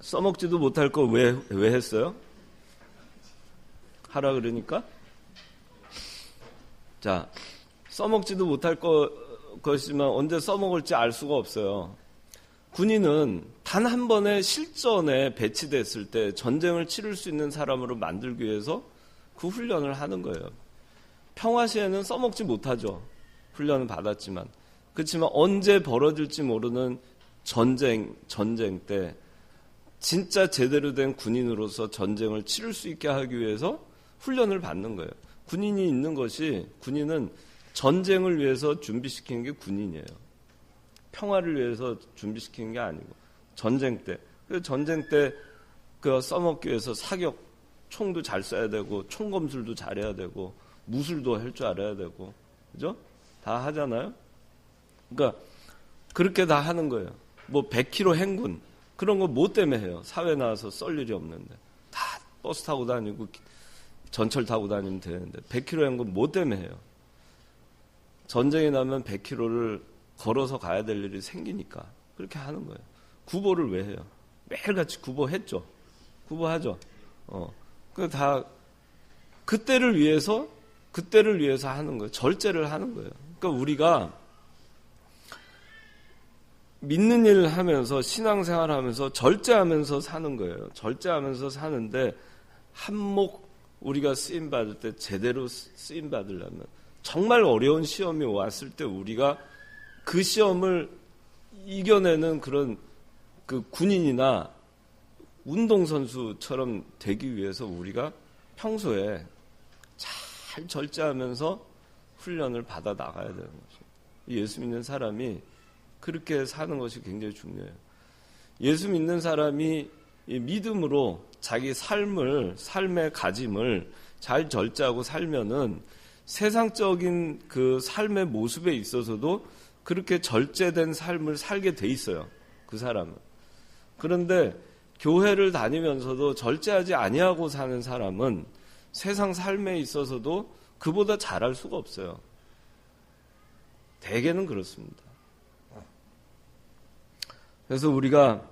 써먹지도 못할 거 왜 했어요? 하라 그러니까? 자, 써먹지도 못할 것이지만 언제 써먹을지 알 수가 없어요. 군인은 단 한 번의 실전에 배치됐을 때 전쟁을 치를 수 있는 사람으로 만들기 위해서 그 훈련을 하는 거예요. 평화 시에는 써먹지 못하죠. 훈련을 받았지만. 그렇지만 언제 벌어질지 모르는 전쟁 때 진짜 제대로 된 군인으로서 전쟁을 치를 수 있게 하기 위해서 훈련을 받는 거예요. 군인이 있는 것이 군인은 전쟁을 위해서 준비시키는 게 군인이에요. 평화를 위해서 준비시키는 게 아니고 전쟁 때. 그 전쟁 때 그 써먹기 위해서 사격 총도 잘 쏴야 되고 총검술도 잘해야 되고 무술도 할 줄 알아야 되고 그죠? 다 하잖아요. 그러니까 그렇게 다 하는 거예요. 뭐 100km 행군 그런 거 뭐 때문에 해요? 사회 나와서 썰 일이 없는데 다 버스 타고 다니고 전철 타고 다니면 되는데 100km 행군 뭐 때문에 해요? 전쟁이 나면 100km를 걸어서 가야 될 일이 생기니까 그렇게 하는 거예요. 구보를 왜 해요? 매일같이 구보했죠. 구보하죠. 그 다 그때를 위해서 하는 거예요. 절제를 하는 거예요. 그러니까 우리가 믿는 일을 하면서 신앙생활 하면서 절제하면서 사는 거예요. 절제하면서 사는데 한몫 우리가 쓰임 받을 때 제대로 쓰임 받으려면 정말 어려운 시험이 왔을 때 우리가 그 시험을 이겨내는 그런 그 군인이나 운동선수처럼 되기 위해서 우리가 평소에 잘 절제하면서 훈련을 받아 나가야 되는 거죠. 예수 믿는 사람이 그렇게 사는 것이 굉장히 중요해요. 예수 믿는 사람이 믿음으로 자기 삶의 가짐을 잘 절제하고 살면은 세상적인 그 삶의 모습에 있어서도 그렇게 절제된 삶을 살게 돼 있어요. 그 사람은. 그런데 교회를 다니면서도 절제하지 아니하고 사는 사람은 세상 삶에 있어서도 그보다 잘할 수가 없어요. 대개는 그렇습니다. 그래서 우리가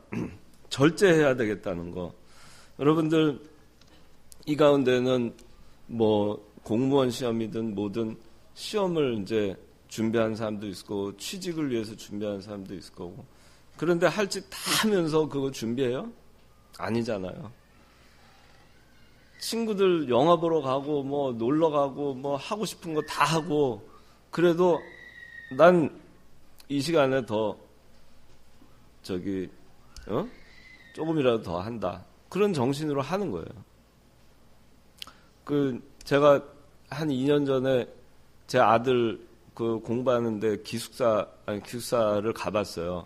절제해야 되겠다는 거. 여러분들 이 가운데는 뭐 공무원 시험이든 뭐든 시험을 이제 준비하는 사람도 있을 거고 취직을 위해서 준비하는 사람도 있을 거고 그런데 할 짓 다 하면서 그거 준비해요? 아니잖아요. 친구들 영화 보러 가고 뭐 놀러 가고 뭐 하고 싶은 거 다 하고 그래도 난 이 시간에 더 조금이라도 더 한다. 그런 정신으로 하는 거예요. 제가 한 2년 전에 제 아들 공부하는데 기숙사를 가봤어요.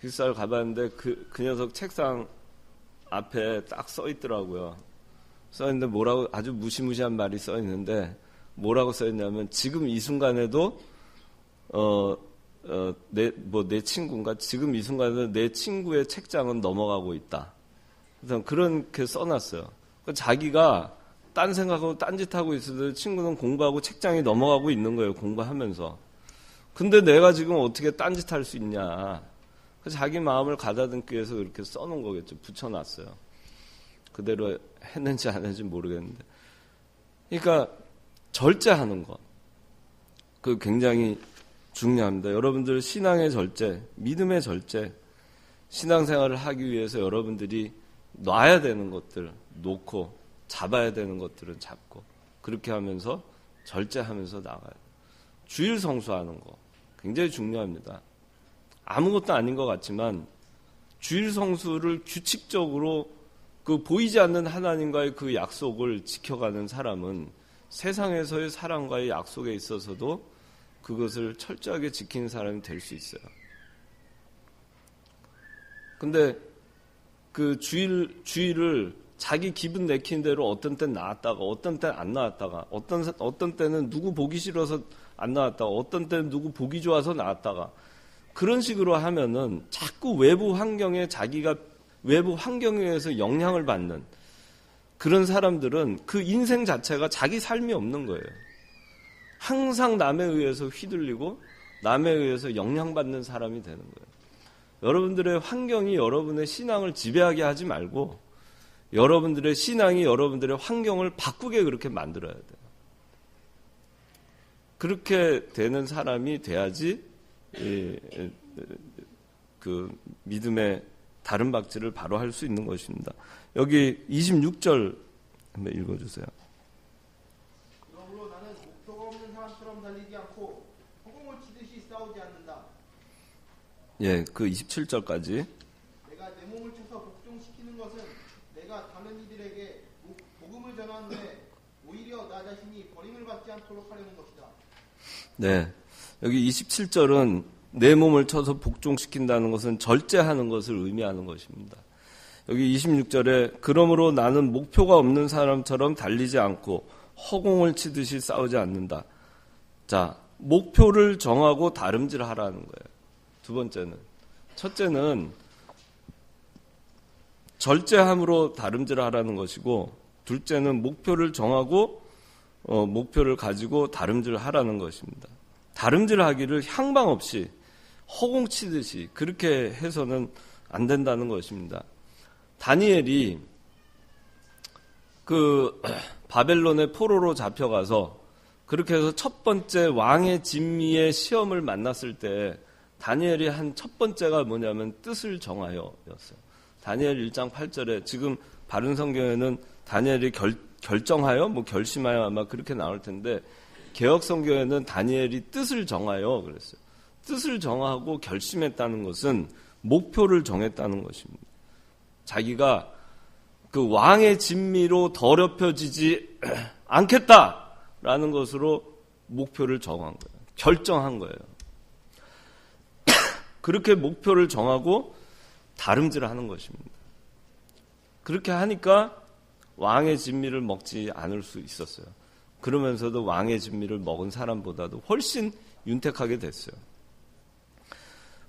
기숙사를 가봤는데 그 녀석 책상 앞에 딱 써 있더라고요. 써 있는데 뭐라고 아주 무시무시한 말이 써 있는데 뭐라고 써 있냐면 지금 이 순간에도 내 친구인가 지금 이 순간에도 내 친구의 책장은 넘어가고 있다. 그래서 그렇게 써놨어요. 자기가 딴 생각하고 딴짓하고 있어도 친구는 공부하고 책장이 넘어가고 있는 거예요. 공부하면서. 근데 내가 지금 어떻게 딴짓할 수 있냐. 자기 마음을 가다듬기 위해서 그렇게 써놓은 거겠죠. 붙여놨어요. 그대로 했는지 안 했는지 모르겠는데. 그러니까 절제하는 것. 그 굉장히 중요합니다. 여러분들 신앙의 절제, 믿음의 절제, 신앙생활을 하기 위해서 여러분들이 놔야 되는 것들 놓고 잡아야 되는 것들은 잡고 그렇게 하면서 절제하면서 나가요. 주일 성수하는 거 굉장히 중요합니다. 아무것도 아닌 것 같지만 주일 성수를 규칙적으로 보이지 않는 하나님과의 그 약속을 지켜가는 사람은 세상에서의 사람과의 약속에 있어서도 그것을 철저하게 지키는 사람이 될 수 있어요. 근데 그 주일을 자기 기분 내키는 대로 어떤 때는 나왔다가 어떤 때는 안 나왔다가 어떤 때는 누구 보기 싫어서 안 나왔다가 어떤 때는 누구 보기 좋아서 나왔다가 그런 식으로 하면은 자꾸 외부 환경에 의해서 영향을 받는 그런 사람들은 그 인생 자체가 자기 삶이 없는 거예요. 항상 남에 의해서 휘둘리고 남에 의해서 영향받는 사람이 되는 거예요. 여러분들의 환경이 여러분의 신앙을 지배하게 하지 말고 여러분들의 신앙이 여러분들의 환경을 바꾸게 그렇게 만들어야 돼요. 그렇게 되는 사람이 돼야지 그 믿음의 다른 박질을 바로 할 수 있는 것입니다. 여기 26절 한번 읽어주세요. 그러므로 나는 목표가 없는 사람처럼 달리지 않고 허공을 치듯이 싸우지 않는다. 예, 그 27절까지. 내가 내 몸을 쳐서 복종시키는 것은 내가 다른 이들에게 복음을 전한 후에 오히려 나 자신이 버림을 받지 않도록 하려는 것이다. 네. 여기 27절은 내 몸을 쳐서 복종시킨다는 것은 절제하는 것을 의미하는 것입니다. 여기 26절에 그러므로 나는 목표가 없는 사람처럼 달리지 않고 허공을 치듯이 싸우지 않는다. 자, 목표를 정하고 다름질하라는 거예요. 두 번째는. 첫째는 절제함으로 다름질하라는 것이고, 둘째는 목표를 정하고 목표를 가지고 다름질하라는 것입니다. 다름질하기를 향방 없이 허공치듯이 그렇게 해서는 안 된다는 것입니다. 다니엘이 그 바벨론의 포로로 잡혀가서 그렇게 해서 첫 번째 왕의 진미의 시험을 만났을 때 다니엘이 한 첫 번째가 뭐냐면 뜻을 정하여였어요. 다니엘 1장 8절에 지금 바른 성경에는 다니엘이 결정하여 뭐 결심하여 아마 그렇게 나올 텐데 개역 성경에는 다니엘이 뜻을 정하여 그랬어요. 뜻을 정하고 결심했다는 것은 목표를 정했다는 것입니다. 자기가 그 왕의 진미로 더럽혀지지 않겠다라는 것으로 목표를 정한 거예요. 결정한 거예요. 그렇게 목표를 정하고 다름질을 하는 것입니다. 그렇게 하니까 왕의 진미를 먹지 않을 수 있었어요. 그러면서도 왕의 진미를 먹은 사람보다도 훨씬 윤택하게 됐어요.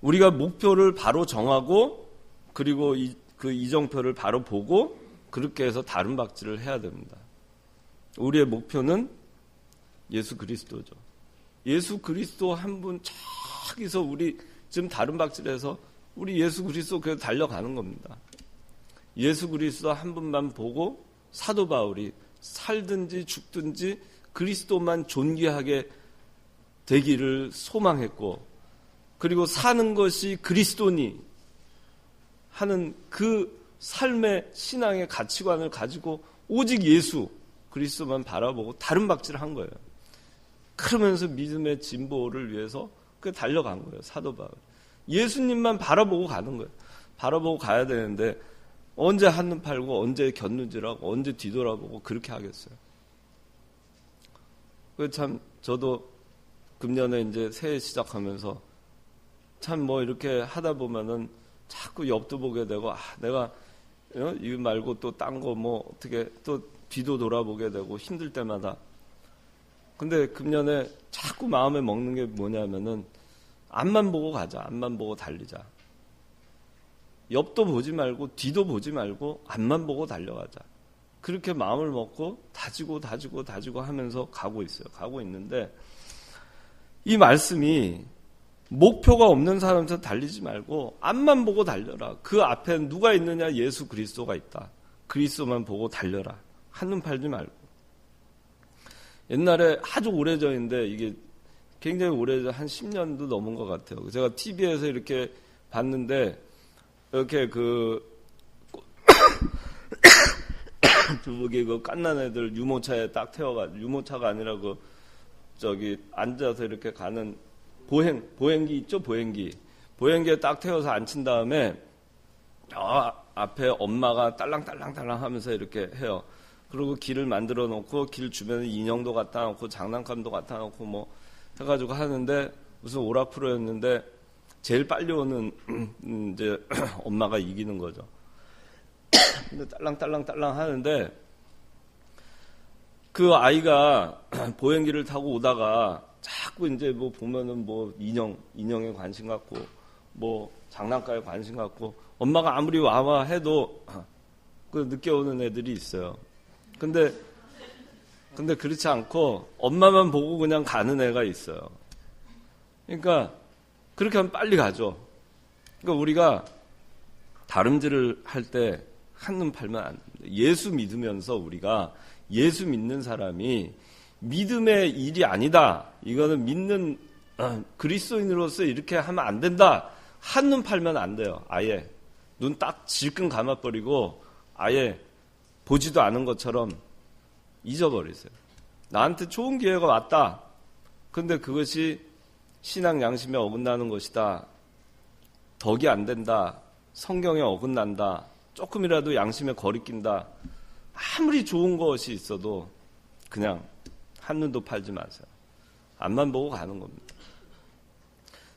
우리가 목표를 바로 정하고 그리고 그 이정표를 바로 보고 그렇게 해서 다름박질을 해야 됩니다. 우리의 목표는 예수 그리스도죠. 예수 그리스도 한 분 저기서 우리 지금 다름박질해서 우리 예수 그리스도 그래서 달려가는 겁니다. 예수 그리스도 한 분만 보고 사도 바울이 살든지 죽든지 그리스도만 존귀하게 되기를 소망했고, 그리고 사는 것이 그리스도니 하는 그 삶의 신앙의 가치관을 가지고 오직 예수 그리스도만 바라보고 다름박질을 한 거예요. 그러면서 믿음의 진보를 위해서 그 달려간 거예요. 사도 바울. 예수님만 바라보고 가는 거예요. 바라보고 가야 되는데 언제 한눈 팔고 언제 곁눈질하고 언제 뒤돌아보고 그렇게 하겠어요. 참 저도 금년에 이제 새해 시작하면서 참 뭐 이렇게 하다 보면은 자꾸 옆도 보게 되고 내가 이거 말고 또 딴 거 뭐 어떻게 또 뒤도 돌아보게 되고 힘들 때마다. 근데 금년에 자꾸 마음에 먹는 게 뭐냐면은 앞만 보고 가자. 앞만 보고 달리자. 옆도 보지 말고 뒤도 보지 말고 앞만 보고 달려가자. 그렇게 마음을 먹고 다지고 하면서 가고 있어요. 가고 있는데 이 말씀이 목표가 없는 사람처럼 달리지 말고 앞만 보고 달려라. 그 앞에 누가 있느냐? 예수 그리스도가 있다. 그리스도만 보고 달려라. 한눈 팔지 말고. 옛날에 아주 오래전인데 이게 굉장히 오래전 한 10년도 넘은 것 같아요. 제가 TV에서 이렇게 봤는데 이렇게 두목이 그 깐난 애들 유모차에 딱 태워가지고 유모차가 아니라 앉아서 이렇게 가는 보행기 있죠? 보행기에 딱 태워서 앉힌 다음에 앞에 엄마가 딸랑딸랑 하면서 이렇게 해요. 그리고 길을 만들어 놓고 길 주변에 인형도 갖다 놓고 장난감도 갖다 놓고 뭐 해가지고 하는데 무슨 오락프로였는데 제일 빨리 오는 이제 엄마가 이기는 거죠. 근데 딸랑딸랑 하는데 그 아이가 보행기를 타고 오다가 자꾸 이제 뭐 보면은 뭐 인형에 관심 갖고 뭐 장난감에 관심 갖고 엄마가 아무리 와와 해도 그 늦게 오는 애들이 있어요. 근데 그렇지 않고 엄마만 보고 그냥 가는 애가 있어요. 그러니까 그렇게 하면 빨리 가죠. 그러니까 우리가 다름질을 할 때 한눈 팔면 안 됩니다. 예수 믿으면서 우리가 예수 믿는 사람이 믿음의 일이 아니다. 이거는 믿는 그리스도인으로서 이렇게 하면 안 된다. 한눈 팔면 안 돼요. 아예 눈 딱 질끈 감아버리고 아예 보지도 않은 것처럼 잊어버리세요. 나한테 좋은 기회가 왔다. 근데 그것이 신앙 양심에 어긋나는 것이다. 덕이 안 된다. 성경에 어긋난다. 조금이라도 양심에 거리낀다. 아무리 좋은 것이 있어도 그냥 한눈도 팔지 마세요. 앞만 보고 가는 겁니다.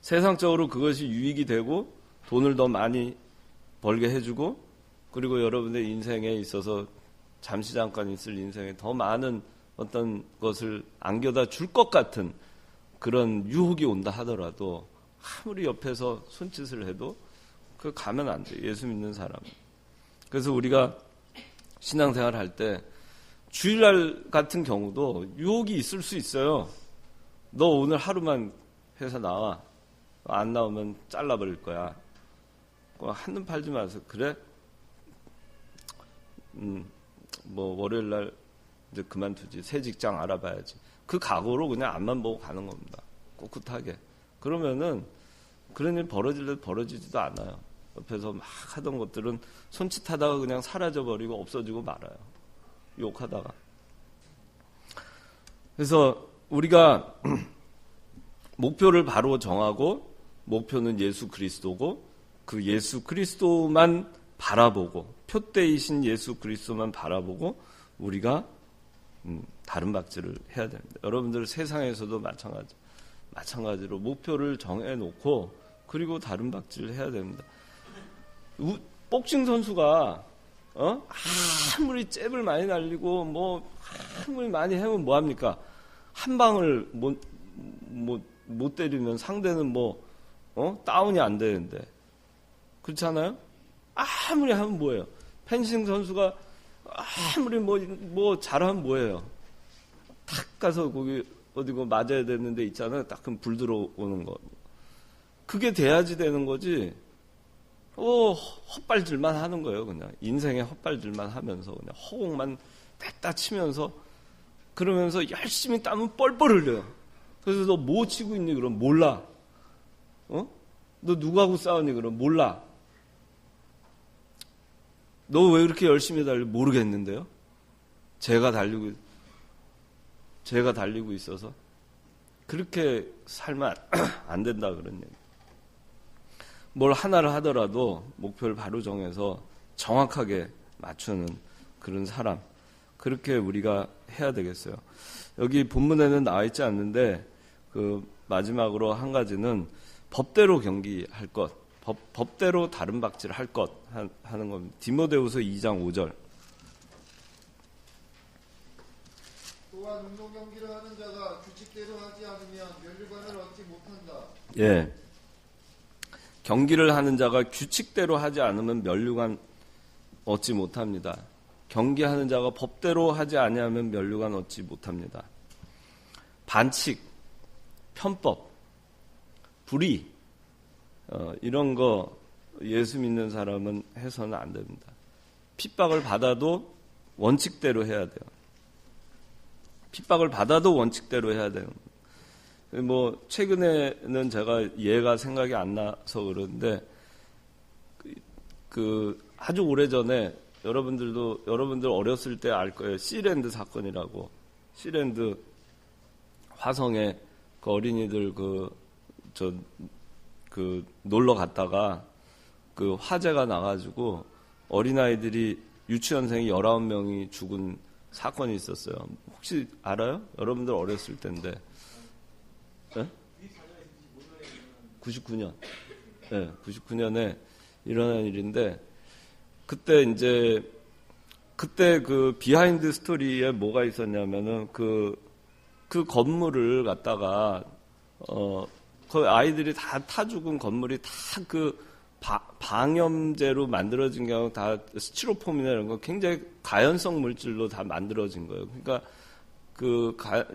세상적으로 그것이 유익이 되고 돈을 더 많이 벌게 해주고 그리고 여러분의 인생에 있어서 잠시 잠깐 있을 인생에 더 많은 어떤 것을 안겨다 줄 것 같은 그런 유혹이 온다 하더라도 아무리 옆에서 손짓을 해도 그 가면 안 돼. 예수 믿는 사람. 그래서 우리가 신앙생활 할 때 주일날 같은 경우도 유혹이 있을 수 있어요. 너 오늘 하루만 회사 나와. 안 나오면 잘라버릴 거야. 한눈 팔지 마세요. 그래? 뭐 월요일날 이제 그만두지. 새 직장 알아봐야지. 그 각오로 그냥 앞만 보고 가는 겁니다. 꿋꿋하게. 그러면은 그런 일 벌어지지도 않아요. 옆에서 막 하던 것들은 손짓하다가 그냥 사라져버리고 없어지고 말아요. 욕하다가. 그래서 우리가 목표를 바로 정하고 목표는 예수 그리스도고 그 예수 그리스도만 바라보고 표대이신 예수 그리스도만 바라보고 우리가 다른 박질을 해야 됩니다. 여러분들 세상에서도 마찬가지로 목표를 정해놓고 그리고 다른 박질을 해야 됩니다. 복싱 선수가 아무리 잽을 많이 날리고 뭐 아무리 많이 하면 뭐 합니까? 한 방을 못 때리면 상대는 다운이 안 되는데 그렇지 않아요? 아무리 하면 뭐예요? 펜싱 선수가 아무리 뭐 잘하면 뭐예요? 탁 가서 거기 어디고 맞아야 되는데 있잖아요. 딱 그럼 불 들어오는 거. 그게 돼야지 되는 거지. 헛발질만 하는 거예요. 그냥 인생에 헛발질만 하면서 그냥 허공만 뺐다 치면서 그러면서 열심히 땀은 뻘뻘 흘려요. 그래서 너 뭐 치고 있니? 그럼 몰라. 너 누구하고 싸우니? 그럼 몰라. 너 왜 그렇게 열심히 달려? 모르겠는데요. 제가 달리고 있어서 그렇게 살면 안 된다 그런 얘기. 뭘 하나를 하더라도 목표를 바로 정해서 정확하게 맞추는 그런 사람. 그렇게 우리가 해야 되겠어요. 여기 본문에는 나와 있지 않는데 그 마지막으로 한 가지는 법대로 경기할 것, 법대로 다른 박질을 할 것 하는 겁니다. 디모데후서 2장 5절. 또한 운동 경기를 하는 자가 규칙대로 하지 않으면 면류관을 얻지 못한다. 예. 경기를 하는 자가 규칙대로 하지 않으면 면류관 얻지 못합니다. 경기하는 자가 법대로 하지 아니하면 면류관 얻지 못합니다. 반칙, 편법, 불의 이런 거 예수 믿는 사람은 해서는 안 됩니다. 핍박을 받아도 원칙대로 해야 돼요. 핍박을 받아도 원칙대로 해야 돼요. 뭐 최근에는 제가 예가 생각이 안 나서 그런데 그 아주 오래전에 여러분들 어렸을 때 알 거예요. 시랜드 사건이라고. 시랜드 화성에 그 어린이들 놀러 갔다가 그 화재가 나가지고 어린아이들이 유치원생이 19명이 죽은 사건이 있었어요. 혹시 알아요? 여러분들 어렸을 때인데. 네? 99년. 네, 99년에 일어난 일인데 그때 그 비하인드 스토리에 뭐가 있었냐면은 그 건물을 갖다가 그 아이들이 다 타 죽은 건물이 다 그 방염제로 만들어진 게 다 스티로폼이나 이런 거 굉장히 가연성 물질로 다 만들어진 거예요. 그러니까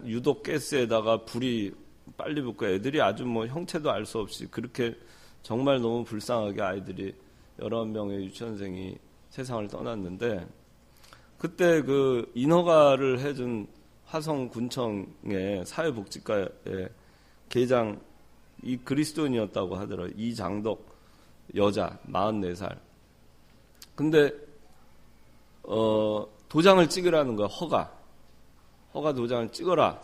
유독 가스에다가 불이 빨리 붙고 애들이 아주 뭐 형체도 알 수 없이 그렇게 정말 너무 불쌍하게 아이들이 19명의 유치원생이 세상을 떠났는데 그때 그 인허가를 해준 화성군청의 사회복지과의 계장 이 그리스도인이었다고 하더라고요. 이장덕 여자 44살. 근데 도장을 찍으라는 거야. 허가 도장을 찍어라.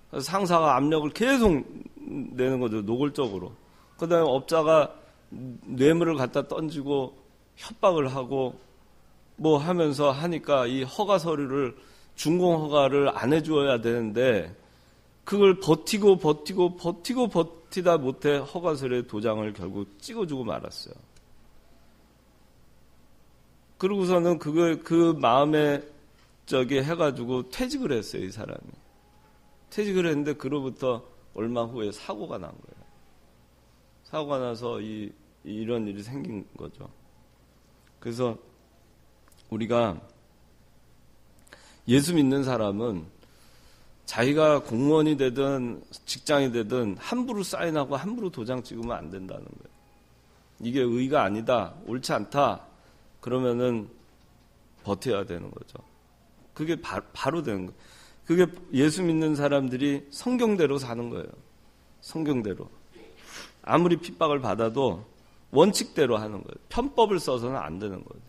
그래서 상사가 압력을 계속 내는 거죠. 노골적으로. 그다음에 업자가 뇌물을 갖다 던지고 협박을 하고 뭐 하면서 하니까 이 허가 서류를 준공 허가를 안 해줘야 되는데 그걸 버티다 못해 허가설에 도장을 결국 찍어주고 말았어요. 그러고서는 그 마음에 해가지고 퇴직을 했어요, 이 사람이. 퇴직을 했는데 그로부터 얼마 후에 사고가 난 거예요. 사고가 나서 이런 일이 생긴 거죠. 그래서 우리가 예수 믿는 사람은 자기가 공무원이 되든 직장이 되든 함부로 사인하고 함부로 도장 찍으면 안 된다는 거예요. 이게 의가 아니다, 옳지 않다, 그러면은 버텨야 되는 거죠. 그게 바로 되는 거예요. 그게 예수 믿는 사람들이 성경대로 사는 거예요. 성경대로. 아무리 핍박을 받아도 원칙대로 하는 거예요. 편법을 써서는 안 되는 거예요.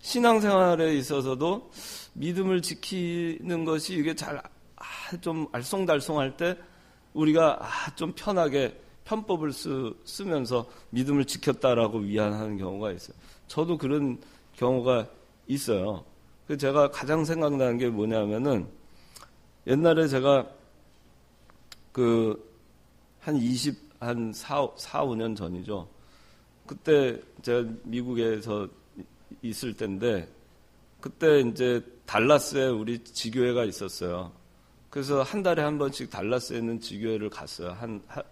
신앙생활에 있어서도 믿음을 지키는 것이 이게 좀 알쏭달쏭할 때 우리가 좀 편하게 편법을 쓰면서 믿음을 지켰다라고 위안하는 경우가 있어요. 저도 그런 경우가 있어요. 제가 가장 생각나는 게 뭐냐면은 옛날에 제가 한 4, 5년 전이죠. 그때 제가 미국에서 있을 때인데 그때 이제 달라스에 우리 지교회가 있었어요. 그래서 한 달에 한 번씩 달라스에 있는 지교회를 갔어요.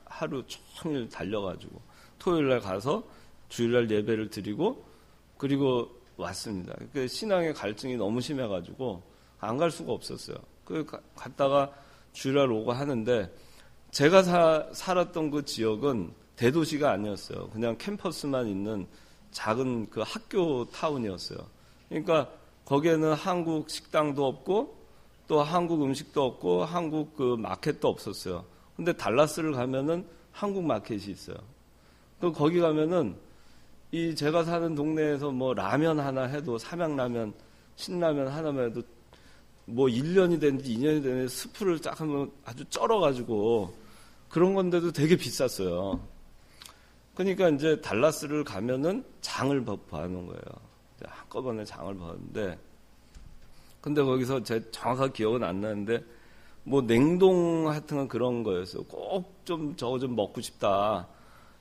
하루 종일 달려가지고 토요일 날 가서 주일 날 예배를 드리고 그리고 왔습니다. 그 신앙의 갈증이 너무 심해가지고 안 갈 수가 없었어요. 갔다가 주일 날 오고 하는데 제가 살았던 그 지역은 대도시가 아니었어요. 그냥 캠퍼스만 있는 작은 그 학교 타운이었어요. 그러니까 거기에는 한국 식당도 없고 또 한국 음식도 없고 한국 그 마켓도 없었어요. 근데 달라스를 가면은 한국 마켓이 있어요. 또 거기 가면은 제가 사는 동네에서 뭐 라면 하나 해도 삼양라면, 신라면 하나만 해도 뭐 1년이 됐는지 2년이 됐는지 스프를 쫙 하면 아주 쩔어가지고 그런 건데도 되게 비쌌어요. 그러니까 이제 달라스를 가면은 장을 봐는 거예요. 한꺼번에 장을 봤는데 근데 거기서 제 정확하게 기억은 안 나는데 뭐 냉동 같은 그런 거였어요. 꼭 좀 저거 좀 먹고 싶다.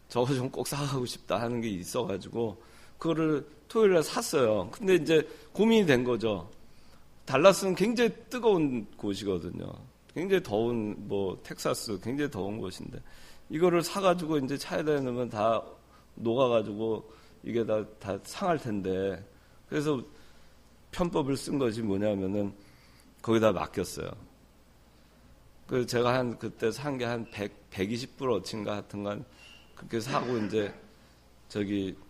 저거 좀 꼭 사가고 싶다 하는 게 있어가지고 그거를 토요일 날 샀어요. 근데 이제 고민이 된 거죠. 달라스는 굉장히 뜨거운 곳이거든요. 굉장히 더운 텍사스 굉장히 더운 곳인데 이거를 사가지고 이제 차에다 넣으면 다 녹아가지고 이게 다 상할 텐데 그래서 편법을 쓴 것이 뭐냐면은 거기다 맡겼어요. 그래서 제가 그때 산 게 한 120불 어치인가 하여튼간 그렇게 사고 이제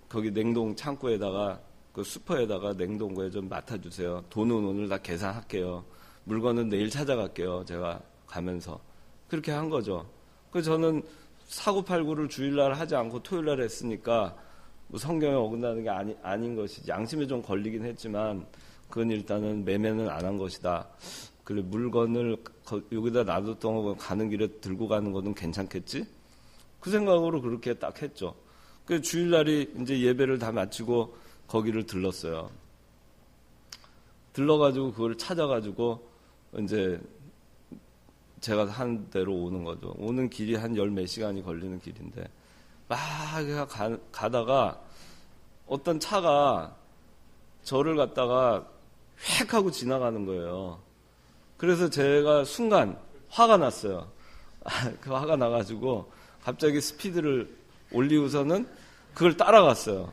거기 냉동 창고에다가 그 슈퍼에다가 냉동고에 좀 맡아주세요. 돈은 오늘 다 계산할게요. 물건은 내일 찾아갈게요. 제가 가면서 그렇게 한 거죠. 그래서 저는 사고팔고를 주일날 하지 않고 토요일날 했으니까 뭐 성경에 어긋나는 게 아닌 것이지 양심에 좀 걸리긴 했지만 그건 일단은 매매는 안 한 것이다. 그리고 물건을 여기다 놔뒀던 거 가는 길에 들고 가는 거는 괜찮겠지? 그 생각으로 그렇게 딱 했죠. 그 주일날이 이제 예배를 다 마치고 거기를 들렀어요. 들러가지고 그걸 찾아가지고 이제 제가 한 대로 오는 거죠. 오는 길이 한 10몇 시간이 걸리는 길인데 막 가다가 어떤 차가 저를 갖다가 휙 하고 지나가는 거예요. 그래서 제가 순간 화가 났어요. 그 화가 나가지고 갑자기 스피드를 올리고서는 그걸 따라갔어요.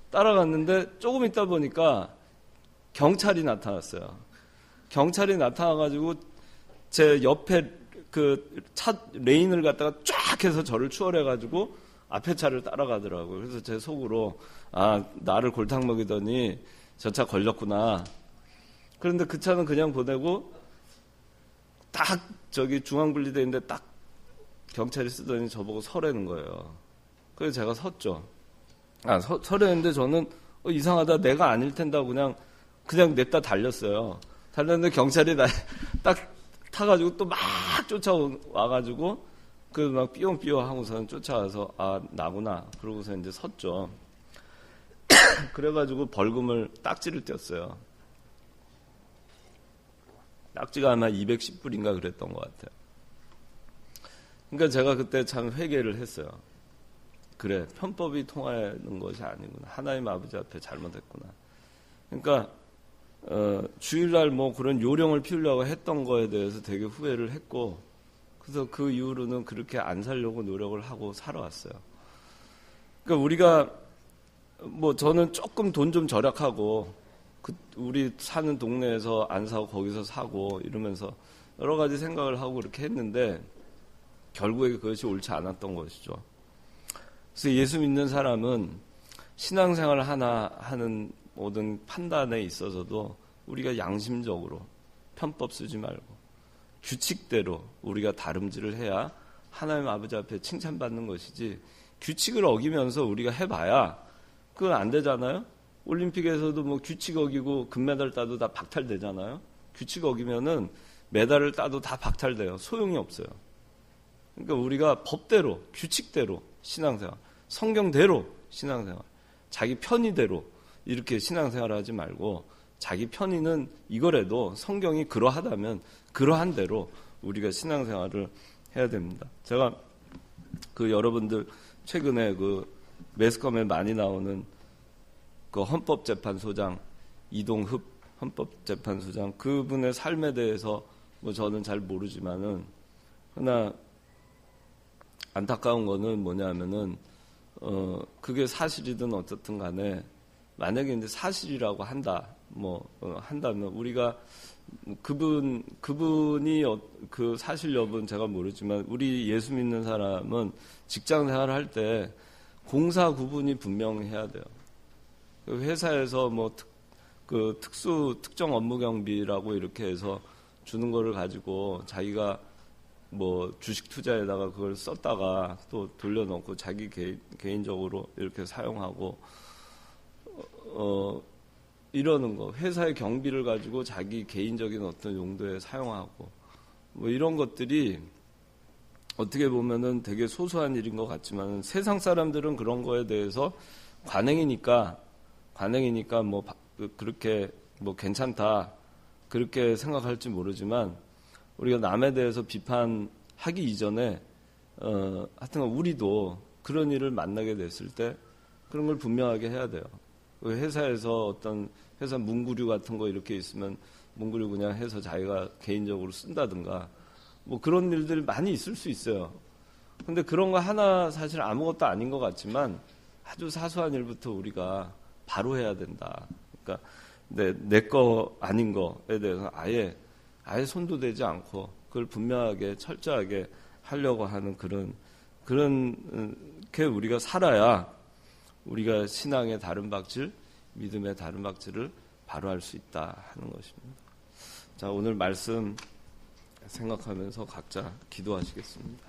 따라갔는데 조금 있다 보니까 경찰이 나타났어요. 경찰이 나타나가지고 제 옆에 그 차 레인을 갖다가 쫙 해서 저를 추월해가지고 앞에 차를 따라가더라고요. 그래서 제 속으로 나를 골탕 먹이더니 저 차 걸렸구나. 그런데 그 차는 그냥 보내고 딱 저기 중앙분리대에 있는데 딱 경찰이 쓰더니 저보고 서라는 거예요. 그래서 제가 섰죠. 서라는데 저는 이상하다 내가 아닐 텐다 그냥 냅다 달렸어요. 달렸는데 경찰이 딱 타가지고 또 막 쫓아와가지고 그 막 삐용삐용 하고서는 쫓아와서 나구나 그러고서 이제 섰죠. 그래가지고 벌금을 딱지를 떼었어요. 딱지가 아마 210불인가 그랬던 것 같아요. 그러니까 제가 그때 참 회개를 했어요. 그래, 편법이 통하는 것이 아니구나. 하나님 아버지 앞에 잘못했구나. 그러니까 주일날 뭐 그런 요령을 피우려고 했던 거에 대해서 되게 후회를 했고, 그래서 그 이후로는 그렇게 안 살려고 노력을 하고 살아왔어요. 그러니까 우리가 뭐 저는 조금 돈 좀 절약하고 우리 사는 동네에서 안 사고 거기서 사고 이러면서 여러 가지 생각을 하고 그렇게 했는데 결국에 그것이 옳지 않았던 것이죠. 그래서 예수 믿는 사람은 신앙생활을 하나 하는 모든 판단에 있어서도 우리가 양심적으로 편법 쓰지 말고 규칙대로 우리가 다름질을 해야 하나님 아버지 앞에 칭찬받는 것이지, 규칙을 어기면서 우리가 해봐야 그건 안 되잖아요. 올림픽에서도 뭐 규칙 어기고 금메달 따도 다 박탈되잖아요. 규칙 어기면은 메달을 따도 다 박탈돼요. 소용이 없어요. 그러니까 우리가 법대로, 규칙대로 신앙생활, 성경대로 신앙생활, 자기 편의대로 이렇게 신앙생활을 하지 말고, 자기 편의는 이거라도 성경이 그러하다면 그러한 대로 우리가 신앙생활을 해야 됩니다. 제가 그 여러분들 최근에 그 매스컴에 많이 나오는 그 헌법재판소장 이동흡 헌법재판소장, 그분의 삶에 대해서 뭐 저는 잘 모르지만은, 그러나 안타까운 거는 뭐냐면은 그게 사실이든 어떻든 간에 만약에 이제 사실이라고 한다면 우리가 그분이 그 사실 여부는 제가 모르지만, 우리 예수 믿는 사람은 직장 생활을 할 때 공사 구분이 분명히 해야 돼요. 회사에서 뭐 특정 업무 경비라고 이렇게 해서 주는 거를 가지고 자기가 뭐 주식 투자에다가 그걸 썼다가 또 돌려놓고 자기 개인적으로 이렇게 사용하고 이러는 거, 회사의 경비를 가지고 자기 개인적인 어떤 용도에 사용하고 뭐 이런 것들이 어떻게 보면은 되게 소소한 일인 것 같지만, 세상 사람들은 그런 거에 대해서 관행이니까 뭐 그렇게 뭐 괜찮다 그렇게 생각할지 모르지만, 우리가 남에 대해서 비판하기 이전에 하여튼 우리도 그런 일을 만나게 됐을 때 그런 걸 분명하게 해야 돼요. 회사에서 어떤 회사 문구류 같은 거 이렇게 있으면 문구류 그냥 해서 자기가 개인적으로 쓴다든가 뭐 그런 일들이 많이 있을 수 있어요. 근데 그런 거 하나 사실 아무것도 아닌 것 같지만 아주 사소한 일부터 우리가 바로 해야 된다. 그러니까 내 거 아닌 거에 대해서 아예 손도 대지 않고 그걸 분명하게 철저하게 하려고 하는 그렇게 우리가 살아야 우리가 신앙의 다른 박질, 믿음의 다른 박질을 바로 할 수 있다 하는 것입니다. 자, 오늘 말씀 생각하면서 각자 기도하시겠습니다.